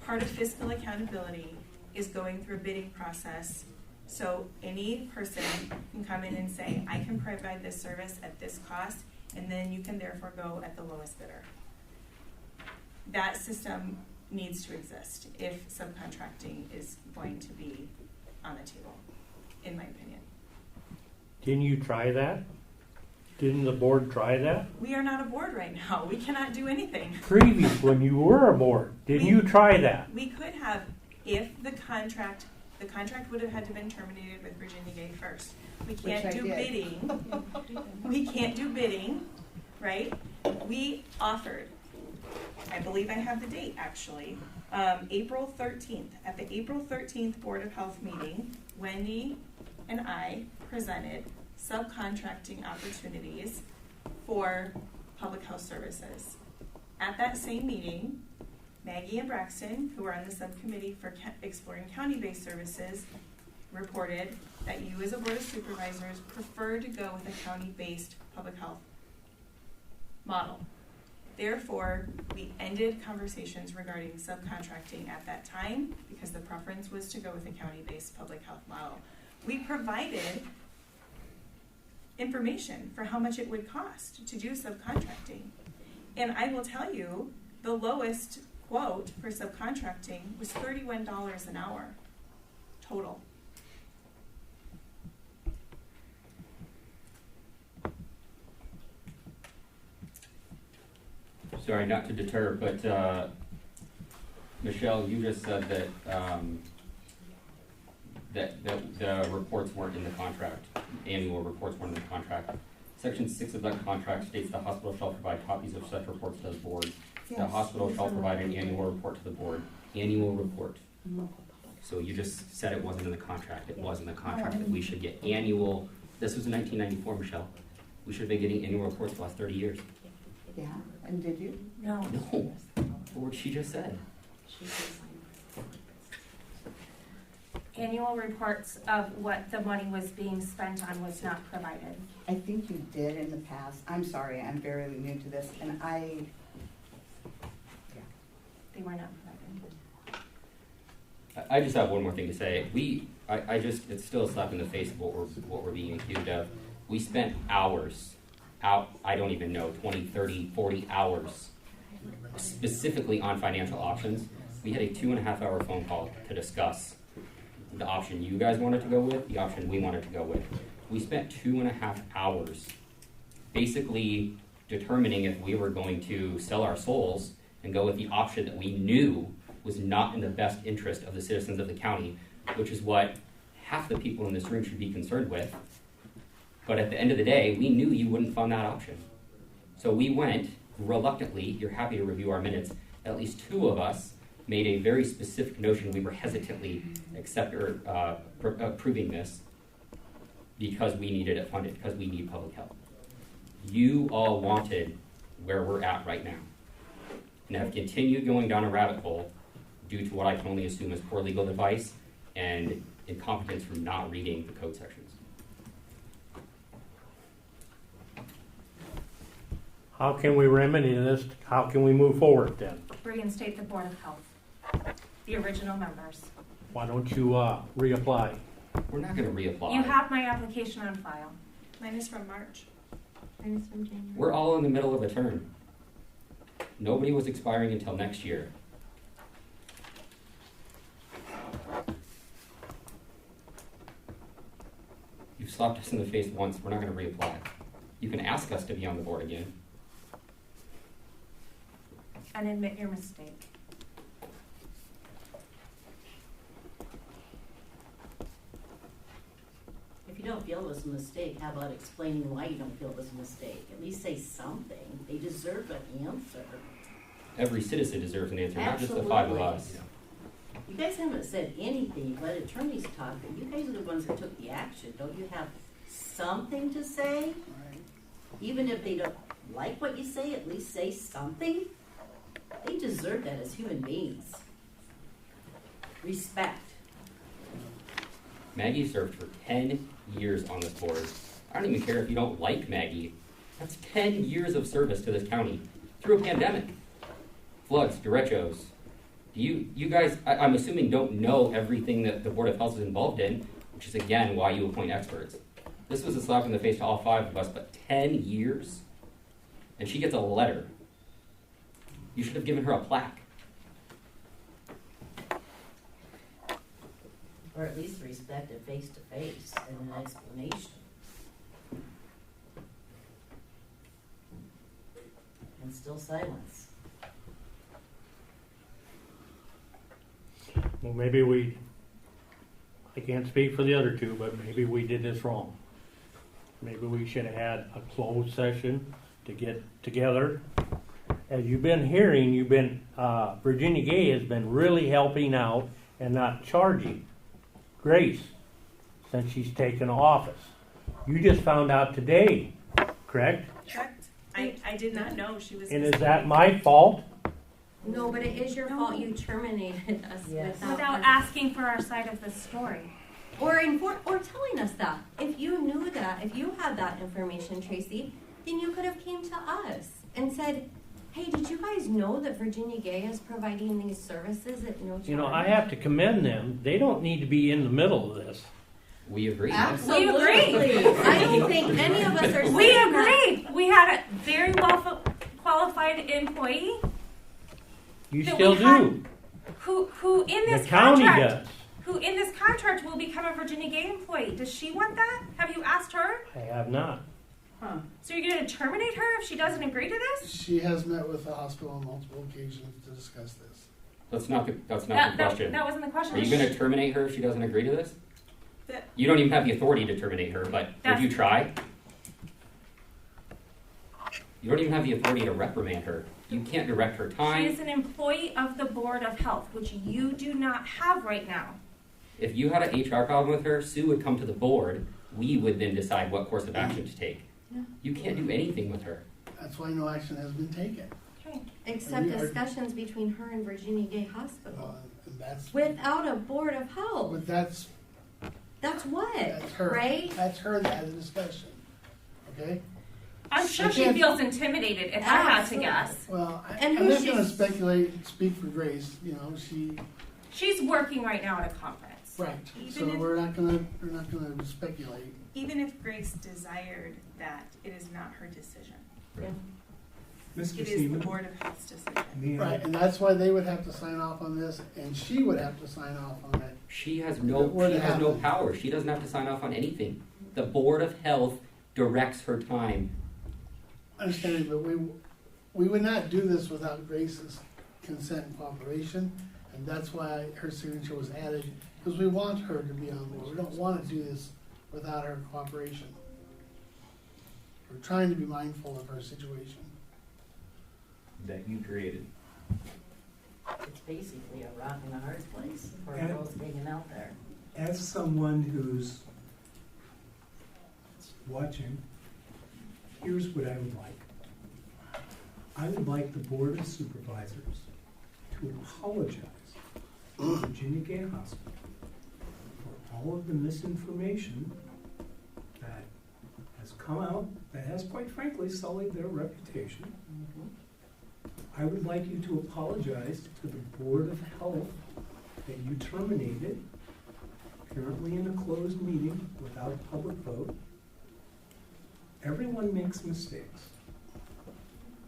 part of fiscal accountability is going through a bidding process. So any person can come in and say, I can provide this service at this cost, and then you can therefore go at the lowest bidder. That system needs to exist if subcontracting is going to be on the table, in my opinion. Didn't you try that? Didn't the board try that? We are not a board right now. We cannot do anything. Previous, when you were a board, didn't you try that? We could have, if the contract would have had to been terminated with Virginia Gay first. We can't I do did. bidding. We can't do bidding, right? We offered, I believe I have the date actually, April 13th. At the April 13th Board of Health meeting, Wendy and I presented subcontracting opportunities for public health services. At that same meeting, Maggie and Braxton, who are on the subcommittee for exploring county-based services, reported that you as a Board of Supervisors prefer to go with a county-based public health model. Therefore, we ended conversations regarding subcontracting at that time because the preference was to go with a county-based public health model. We provided information for how much it would cost to do subcontracting. And I will tell you, the lowest quote for subcontracting was $31 an hour total. Sorry, not to deter, but Michelle, you just said that the reports weren't in the contract, annual reports weren't in the contract. Section 6 of that contract states the hospital shall provide copies of such reports to the board. The Yes, hospital these shall are provide an right. annual report to the board. Annual report. So you just said it wasn't in the contract. It was in the contract that we should get annual, this was in 1994, Michelle. We should have been getting annual reports for the last 30 years. Yeah, and did you? No. No, what she just said. Annual reports of what the money was being spent on was not provided. I think you did in the past. I'm sorry, I'm very new to this, and They were not provided. I just have one more thing to say. It's still a slap in the face of what we're being accused of. We spent hours, I don't even know, 20, 30, 40 hours, specifically on financial options. We had a 2.5-hour phone call to discuss the option you guys wanted to go with, the option we wanted to go with. We spent 2.5 hours basically determining if we were going to sell our souls and go with the option that we knew was not in the best interest of the citizens of the county, which is what half the people in this room should be concerned with. But at the end of the day, we knew you wouldn't fund that option. So we went reluctantly, you're happy to review our minutes, at least 2 of us made a very specific notion we were hesitantly approving this because we needed it funded, because we need public health. You all wanted where we're at right now and have continued going down a rabbit hole due to what I can only assume is poor legal advice and incompetence from not reading the code sections. How can we remedy this? How can we move forward then? Reinstate the Board of Health, the original members. Why don't you reapply? We're not going to reapply. You have my application on file. Mine is from March. Mine is from January. We're all in the middle of a term. Nobody was expiring until next year. You've slapped us in the face once. We're not going to reapply. You can ask us to be on the board again. And admit your mistake. If you don't feel it was a mistake, how about explaining why you don't feel it was a mistake? At least say something. They deserve an answer. Every citizen deserves an answer, not just the 5 of Absolutely. us. You guys haven't said anything. You let attorneys talk, but you guys are the ones that took the action. Don't you have something to say? Even if they don't like what you say, at least say something. They deserve that as human beings. Respect. Maggie served for 10 years on this board. I don't even care if you don't like Maggie. That's 10 years of service to this county through a pandemic. Floods, derechos. You guys, I'm assuming, don't know everything that the Board of Health is involved in, which is, again, why you appoint experts. This was a slap in the face to all 5 of us, but 10 years? And she gets a letter. You should have given her a plaque. Or at least respect it face to face and an explanation. And still silence. Well, maybe I can't speak for the other 2, but maybe we did this wrong. Maybe we should have had a closed session to get together. As you've been hearing, Virginia Gay has been really helping out and not charging Grace since she's taken office. You just found out today, correct? Correct. I did not know she was. And is that my fault? No, but it is your No. fault you terminated us Yes. Without asking for our side of the story. or telling us that. If you knew that, if you had that information, Tracy, then you could have came to us and said, hey, did you guys know that Virginia Gay is providing these services at no charge? You know, I have to commend them. They don't need to be in the middle of this. We agree. Absolutely. We agree. I don't think any of us are saying We that. agree. We had a very well qualified employee You that still we had- do. who in The this county contract does. who in this contract will become a Virginia Gay employee. Does she want that? Have you asked her? I have not. Huh. So you're going to terminate her if she doesn't agree to this? She has met with the hospital on multiple occasions to discuss this. That's not the question. That wasn't the question. Are you going to terminate her if she doesn't agree to this? That- You don't even have the authority to terminate her, but would That's- you try? You don't even have the authority to reprimand her. You can't direct her She time. is an employee of the Board of Health, which you do not have right now. If you had an HR problem with her, Sue would come to the board. We would then decide what course of action to take. Yeah. You can't do anything with her. That's why no action has been taken. Okay. Except We are- discussions between her and Virginia Gay Hospital. And that's, Without a board of health. but that's What? her. Right? That's her that has a discussion, okay? I'm sure I she can't- feels intimidated if I had to Absolutely. guess. Well, And I'm who not gonna she's- speak for Grace, you know, She's working right now at a conference. right, Even so if- we're not gonna speculate. Even if Grace desired that, it is not her decision. Mr. It is the Seaman, Board of Health's decision. may I- Right, and that's why they would have to sign off on this, and she would have to sign off on it. She has What no happened? power. She doesn't have to sign off on anything. The Board of Health directs her time. Understanding, but we would not do this without Grace's consent and cooperation, and that's why her signature was added, because we want her to be on board. We don't want to do this without her cooperation. We're trying to be mindful of her situation. That you created. It's basically a rock and a hard place for And- girls hanging out there. As someone who's watching, here's what I would like. I would like the Board of Supervisors to apologize to Virginia Gay Hospital for all of the misinformation that has come out, that has quite frankly sullied their reputation. I would like you to apologize to the Board of Health that you terminated, apparently in a closed meeting without a public vote. Everyone makes mistakes.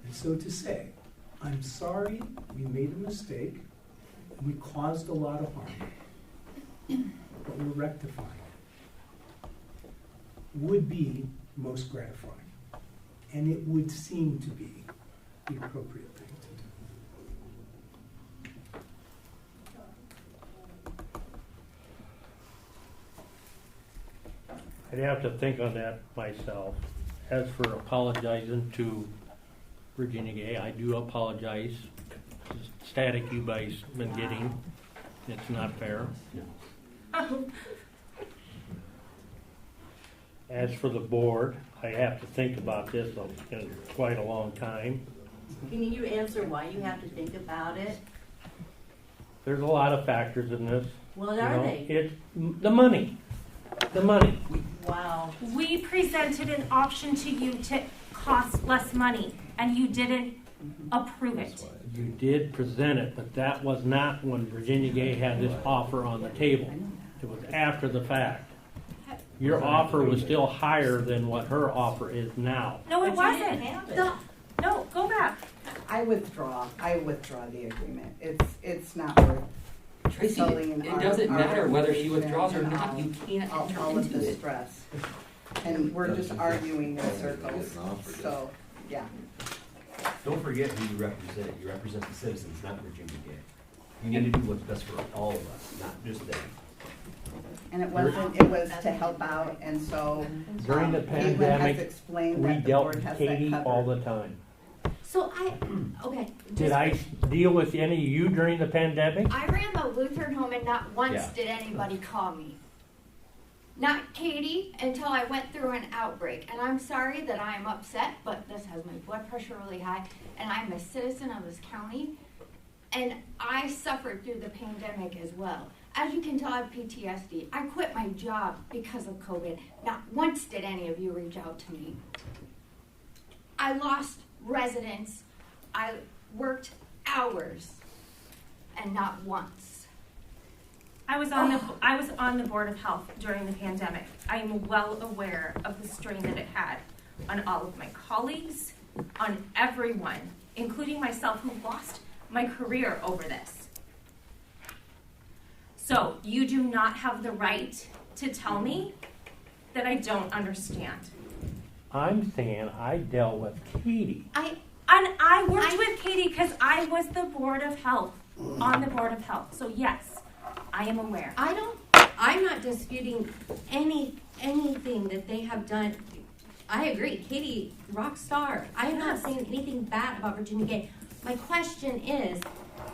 And so to say, I'm sorry, we made a mistake, and we caused a lot of harm, but we're rectifying it, would be most gratifying. And it would seem to be the appropriate thing to do. I'd have to think on that myself. As for apologizing to Virginia Gay, I do apologize. The static you guys been getting, it's not fair. As for the board, I have to think about this in quite a long time. Can you answer why you have to think about it? There's a lot of factors in this. What you are know. they? It's the money. The money. Wow. We presented an option to you to cost less money, and you didn't approve it. You did present it, but that was not when Virginia Gay had this offer on the table. It was after the fact. Your offer was still higher than what her offer is now. No, it But you wasn't. didn't have it. No, go back. I withdraw the agreement. It's not worth Tracy, sullying it doesn't matter whether she withdraws or and not. You can't enter all of into the it. stress. And we're just arguing in circles, so, yeah. Don't forget who you represent. You represent the citizens, not Virginia Gay. You need to do what's best for all of us, not just them. And it was to help out, and so. During the Caitlin has pandemic, explained we that the dealt board with has that Katie covered. all the time. So okay. Did I deal with any of you during the pandemic? I ran the Lutheran home and not once Yeah. did anybody call me. Not Katie until I went through an outbreak. And I'm sorry that I am upset, but this has my blood pressure really high. And I'm a citizen of this county. And I suffered through the pandemic as well. As you can tell, I have PTSD. I quit my job because of COVID. Not once did any of you reach out to me. I lost residents. I worked hours. And not once. I was on the Board of Health during the pandemic. I am well aware of the strain that it had on all of my colleagues, on everyone, including myself, who lost my career over this. So you do not have the right to tell me that I don't understand. I'm saying I dealt with Katie. I worked with Katie because I was the Board of Health, on the Board of Health. So yes, I am aware. I'm not disputing anything that they have done. I agree, Katie, rock star. I am not saying anything bad about Virginia Gay. My question is,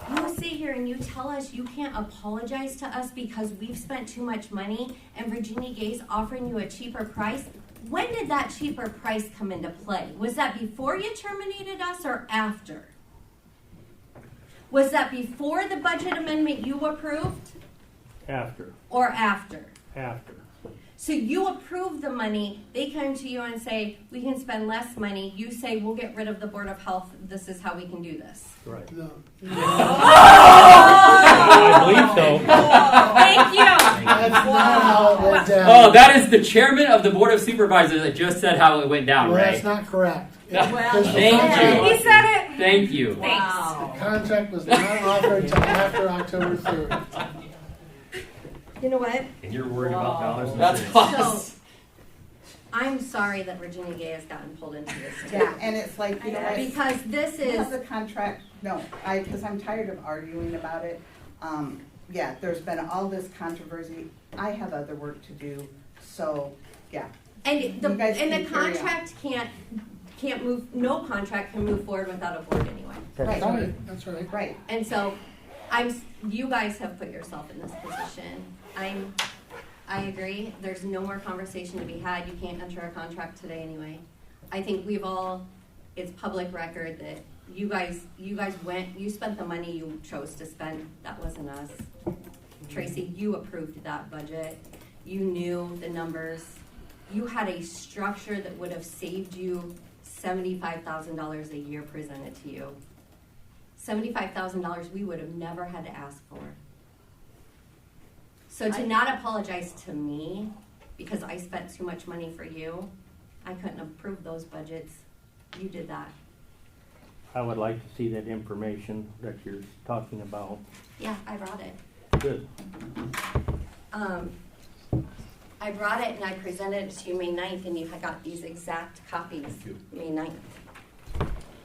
You sit here and you tell us you can't apologize to us because we've spent too much money and Virginia Gay's offering you a cheaper price. When did that cheaper price come into play? Was that before you terminated us or after? Was that before the budget amendment you approved After, or after? after. So you approve the money, they come to you and say, we can spend less money. You say, we'll get rid of the Board of Health. This is how we can do this. Right. No. I believe so. Thank you. That's not how it went down. Oh, that is the chairman of the Board of Supervisors that just said how it went down, Well, Ray. that's not correct. Well, Because the thank contract- you. He said it. Thank you. Wow. The contract was not offered until after October 3rd. You know what? And you're worried about dollars and That's cents. awesome. So, I'm sorry that Virginia Gay has gotten pulled into this too. Yeah, and it's like, you know what? Because this You have is, the contract, no, because I'm tired of arguing about it. Yeah, there's been all this controversy. I have other work to do, so, yeah. and the You guys can carry on. contract can't move, no contract can move forward without a board anyway. That's Right. right, that's right. Right. And so, you guys have put yourself in this position. I agree, there's no more conversation to be had, you can't enter a contract today anyway. I think it's public record that you guys you spent the money you chose to spend, that wasn't us. Tracy, you approved that budget, you knew the numbers, you had a structure that would have saved you $75,000 a year presented to you. $75,000 we would have never had to ask for. So to not apologize to me because I spent too much money for you, I couldn't approve those budgets. You did that. I would like to see that information that you're talking about. Yeah, I brought it. Good. I brought it and I presented it to you May 9th and you had got these exact copies May 9th.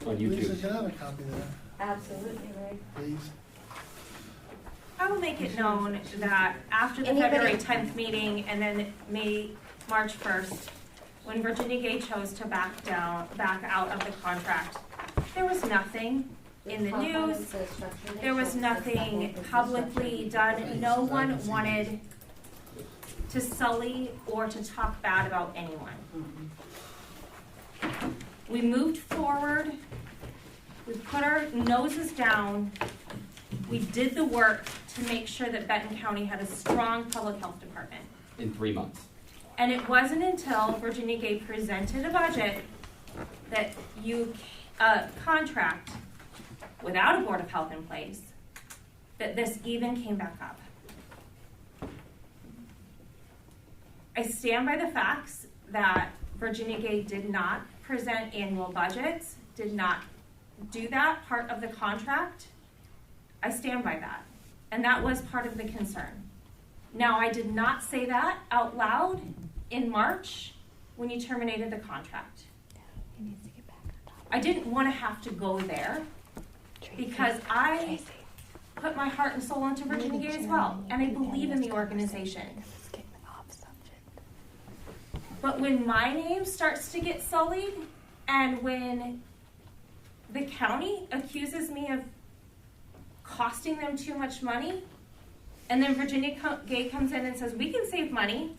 On Lisa, YouTube. can I have a copy there, Absolutely, right. please? I will make it known that after the Anybody- February 10th meeting and then March 1st, when Virginia Gay chose to back out of the contract, there was nothing in the news. There was nothing publicly done. No one wanted to sully or to talk bad about anyone. We moved forward. We put our noses down. We did the work to make sure that Benton County had a strong public health department. In 3 months. And it wasn't until Virginia Gay presented a budget that contract without a Board of Health in place that this even came back up. I stand by the facts that Virginia Gay did not present annual budgets, did not do that part of the contract. I stand by that. And that was part of the concern. Now, I did not say that out loud in March when you terminated the contract. I didn't want to have to go there because I put my heart and soul into Virginia Gay as well, and I believe in the organization. But when my name starts to get sullied, and when the county accuses me of costing them too much money, and then Virginia Gay comes in and says, we can save money,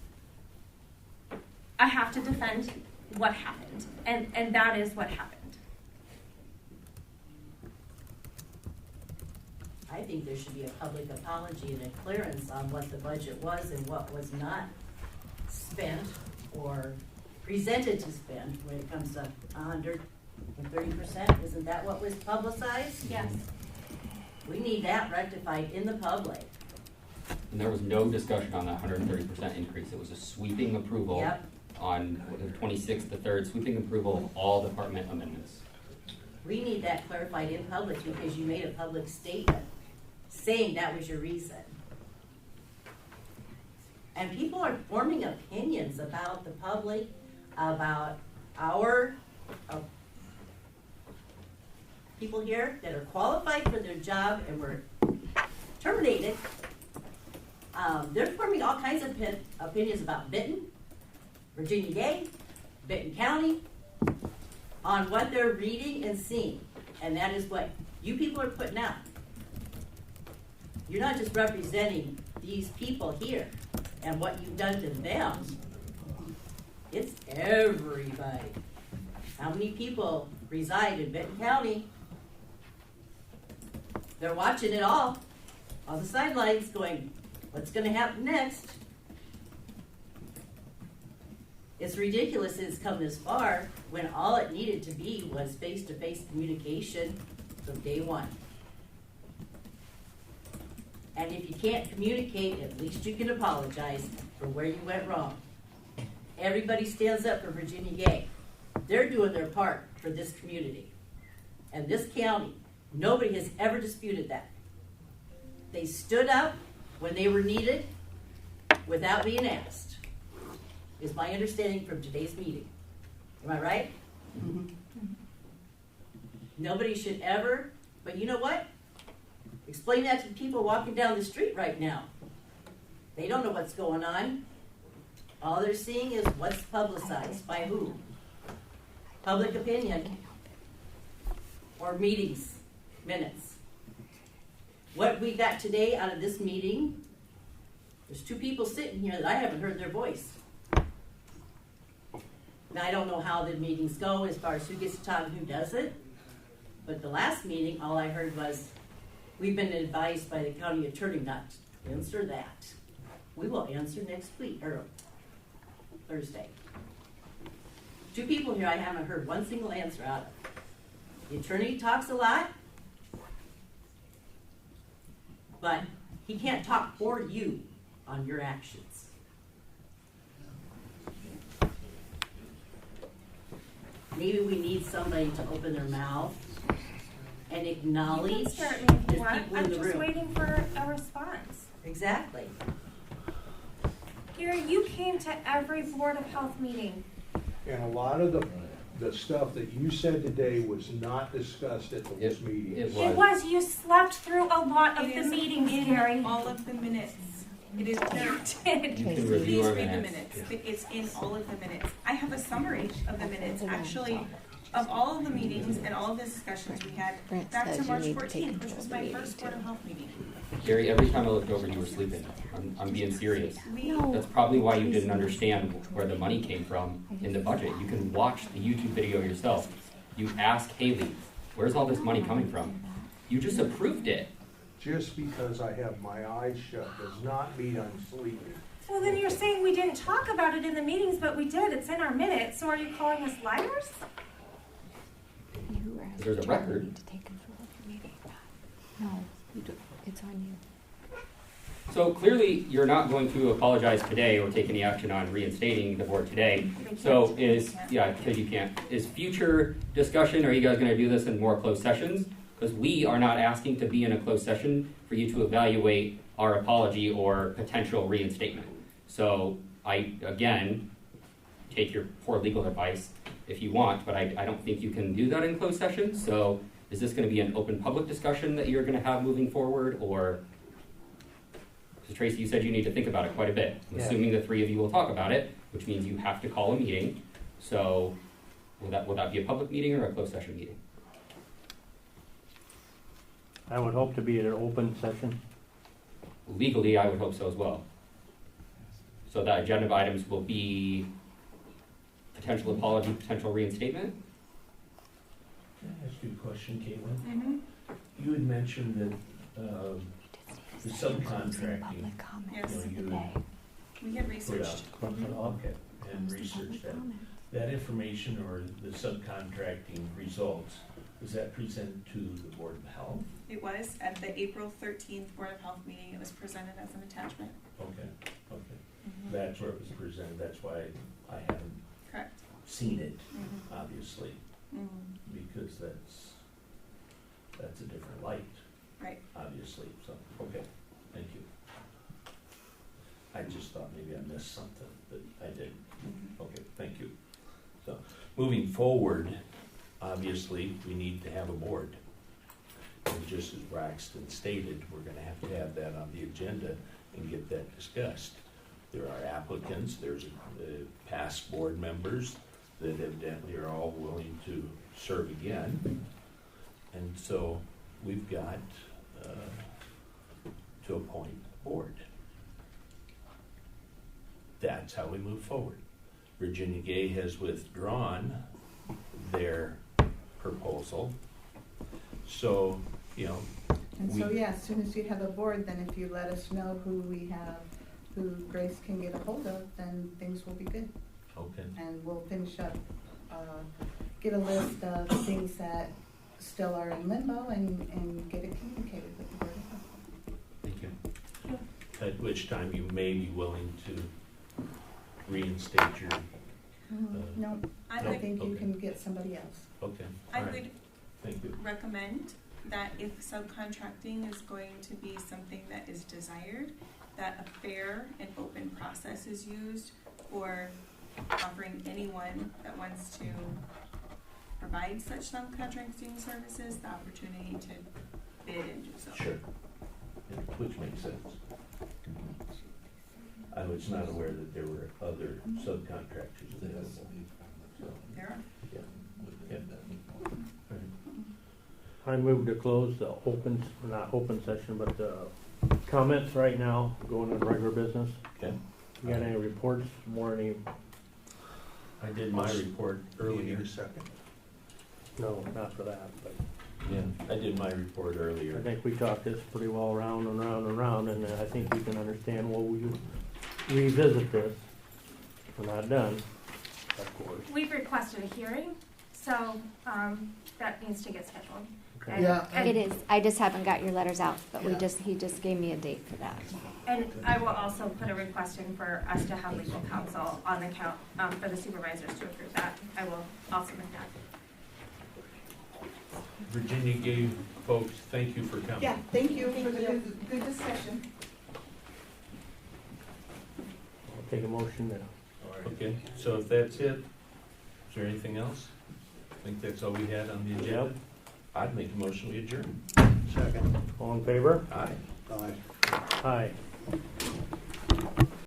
I have to defend what happened, and that is what happened. I think there should be a public apology and a clearance on what the budget was and what was not spent or presented to spend when it comes to 130%. Isn't that what was publicized? Yes. We need that rectified in the public. And there was no discussion on that 130% increase. It was a sweeping approval Yep. on the 26th, the 3rd, sweeping approval of all department amendments. We need that clarified in public because you made a public statement saying that was your reason. And people are forming opinions about the public, about our people here that are qualified for their job and were terminated. They're forming all kinds of opinions about Benton, Virginia Gay, Benton County, on what they're reading and seeing. And that is what you people are putting out. You're not just representing these people here and what you've done to them. It's everybody. How many people reside in Benton County? They're watching it all on the sidelines going, what's going to happen next? It's ridiculous it's come this far when all it needed to be was face-to-face communication from day one. And if you can't communicate, at least you can apologize for where you went wrong. Everybody stands up for Virginia Gay. They're doing their part for this community. And this county, nobody has ever disputed that. They stood up when they were needed without being asked, is my understanding from today's meeting. Am I right? Mm-hmm. Nobody should ever, but you know what? Explain that to the people walking down the street right now. They don't know what's going on. All they're seeing is what's publicized by who? Public opinion or meetings, minutes. What we got today out of this meeting, there's two people sitting here that I haven't heard their voice. Now, I don't know how the meetings go as far as who gets to talk and who doesn't, but the last meeting, all I heard was, we've been advised by the county attorney not to answer that. We will answer next week, or Thursday. Two people here I haven't heard one single answer out of. The attorney talks a lot, but he can't talk for you on your actions. Maybe we need somebody to open their mouth and acknowledge You can start me if there's you want. people in I'm the just room. waiting for a response. Exactly. Gary, you came to every Board of Health meeting. And a lot of the stuff that you said today was not discussed at those meetings. It was. You slept through a lot of It the is meetings, in Gary. all of the minutes. It is You did. You can Please review our read the minutes. minutes. It's in all of the minutes. I have a summary of the minutes, actually, of all of the meetings and all of the discussions we had Grant back to says you March need to take 14th, which control was of the my meeting, first Board of too. Health meeting. Gary, every time I looked over, you were sleeping. I'm being serious. We, That's probably why you didn't understand where the money came from in the budget. You can watch the YouTube video yourself. You ask Haley, where's all this money coming from? You just approved it. Just because I have my eyes shut does not mean I'm sleeping. Well, then you're saying we didn't talk about it in the meetings, but we did. It's in our minutes. So are you calling us liars? You are There's a record. need to take control of your meeting. No, you do. It's on you. So clearly, you're not going to apologize today or take any action on reinstating the board today. So because you can't. Is future discussion, are you guys gonna do this in more closed sessions? Because we are not asking to be in a closed session for you to evaluate our apology or potential reinstatement. So I, again, take your poor legal advice if you want, but I don't think you can do that in closed session. So is this gonna be an open public discussion that you're gonna have moving forward, or? So Tracy, you said you need to think about it quite a bit. I'm assuming the three of you will talk about it, which means you have to call a meeting. So will that be a public meeting or a closed session meeting? I would hope to be at an open session. Legally, I would hope so as well. So the agenda items will be potential apology, potential reinstatement? Can I ask you a question, Caitlin? Mhm. You had mentioned that the subcontracting, Yes. you know, We had put researched. out, okay, and researched that. That information or the subcontracting results, was that presented to the Board of Health? It was at the April 13th Board of Health meeting. It was presented as an attachment. Okay, okay. Mhm. That's where it was presented, that's why I haven't Correct. seen it, Mhm. obviously, Mhm. because that's a different light, Right. obviously, so, okay, thank you. I just thought maybe I missed something, but I didn't. Mhm. Okay, thank you. So, moving forward, obviously, we need to have a board. And just as Braxton stated, we're gonna have to have that on the agenda and get that discussed. There are applicants, there's past board members that evidently are all willing to serve again. And so, we've got to appoint a board. That's how we move forward. Virginia Gay has withdrawn their proposal. So, you know, And so, yeah, as soon as you have a board, then if you let us know who Grace can get a hold of, then things will be good. okay. And we'll finish up, get a list of things that still are in limbo and get it communicated with the Board of Health. Thank you. At which time you may be willing to reinstate your, No, I I would, think you Okay. can get somebody else. okay, I all right, would thank you. recommend that if subcontracting is going to be something that is desired, that a fair and open process is used for offering anyone that wants to provide such subcontracting services the opportunity to bid and do so. Sure. Yeah, which makes sense. I was not aware that there were other subcontractors available. So, There are. yeah. Yeah. All right. I move to close the open, not open session, but the comments right now, going in regular business. Okay. You got any reports, any, I did my report Do you need earlier. a second? no, not for that, but Yeah, I did my report earlier. I think we talked this pretty well around and round and round, and I think we can understand why we revisit this. We're not done, of course. We've requested a hearing, so, that needs to get scheduled. Okay. And- Yeah, and- It is, I just haven't got your letters out, but Yeah. he just gave me a date for that. And I will also put a request in for us to have legal counsel on the count, for the supervisors to approve that. I will also make that. Virginia Gay folks, thank you for coming. Yeah, thank you for the good discussion. I'll take a motion now. Okay, so if that's it, is there anything else? I think that's all we had on the agenda. Yep. I'd make a motion we adjourn. Second. All in favor? Aye. Aye. Aye.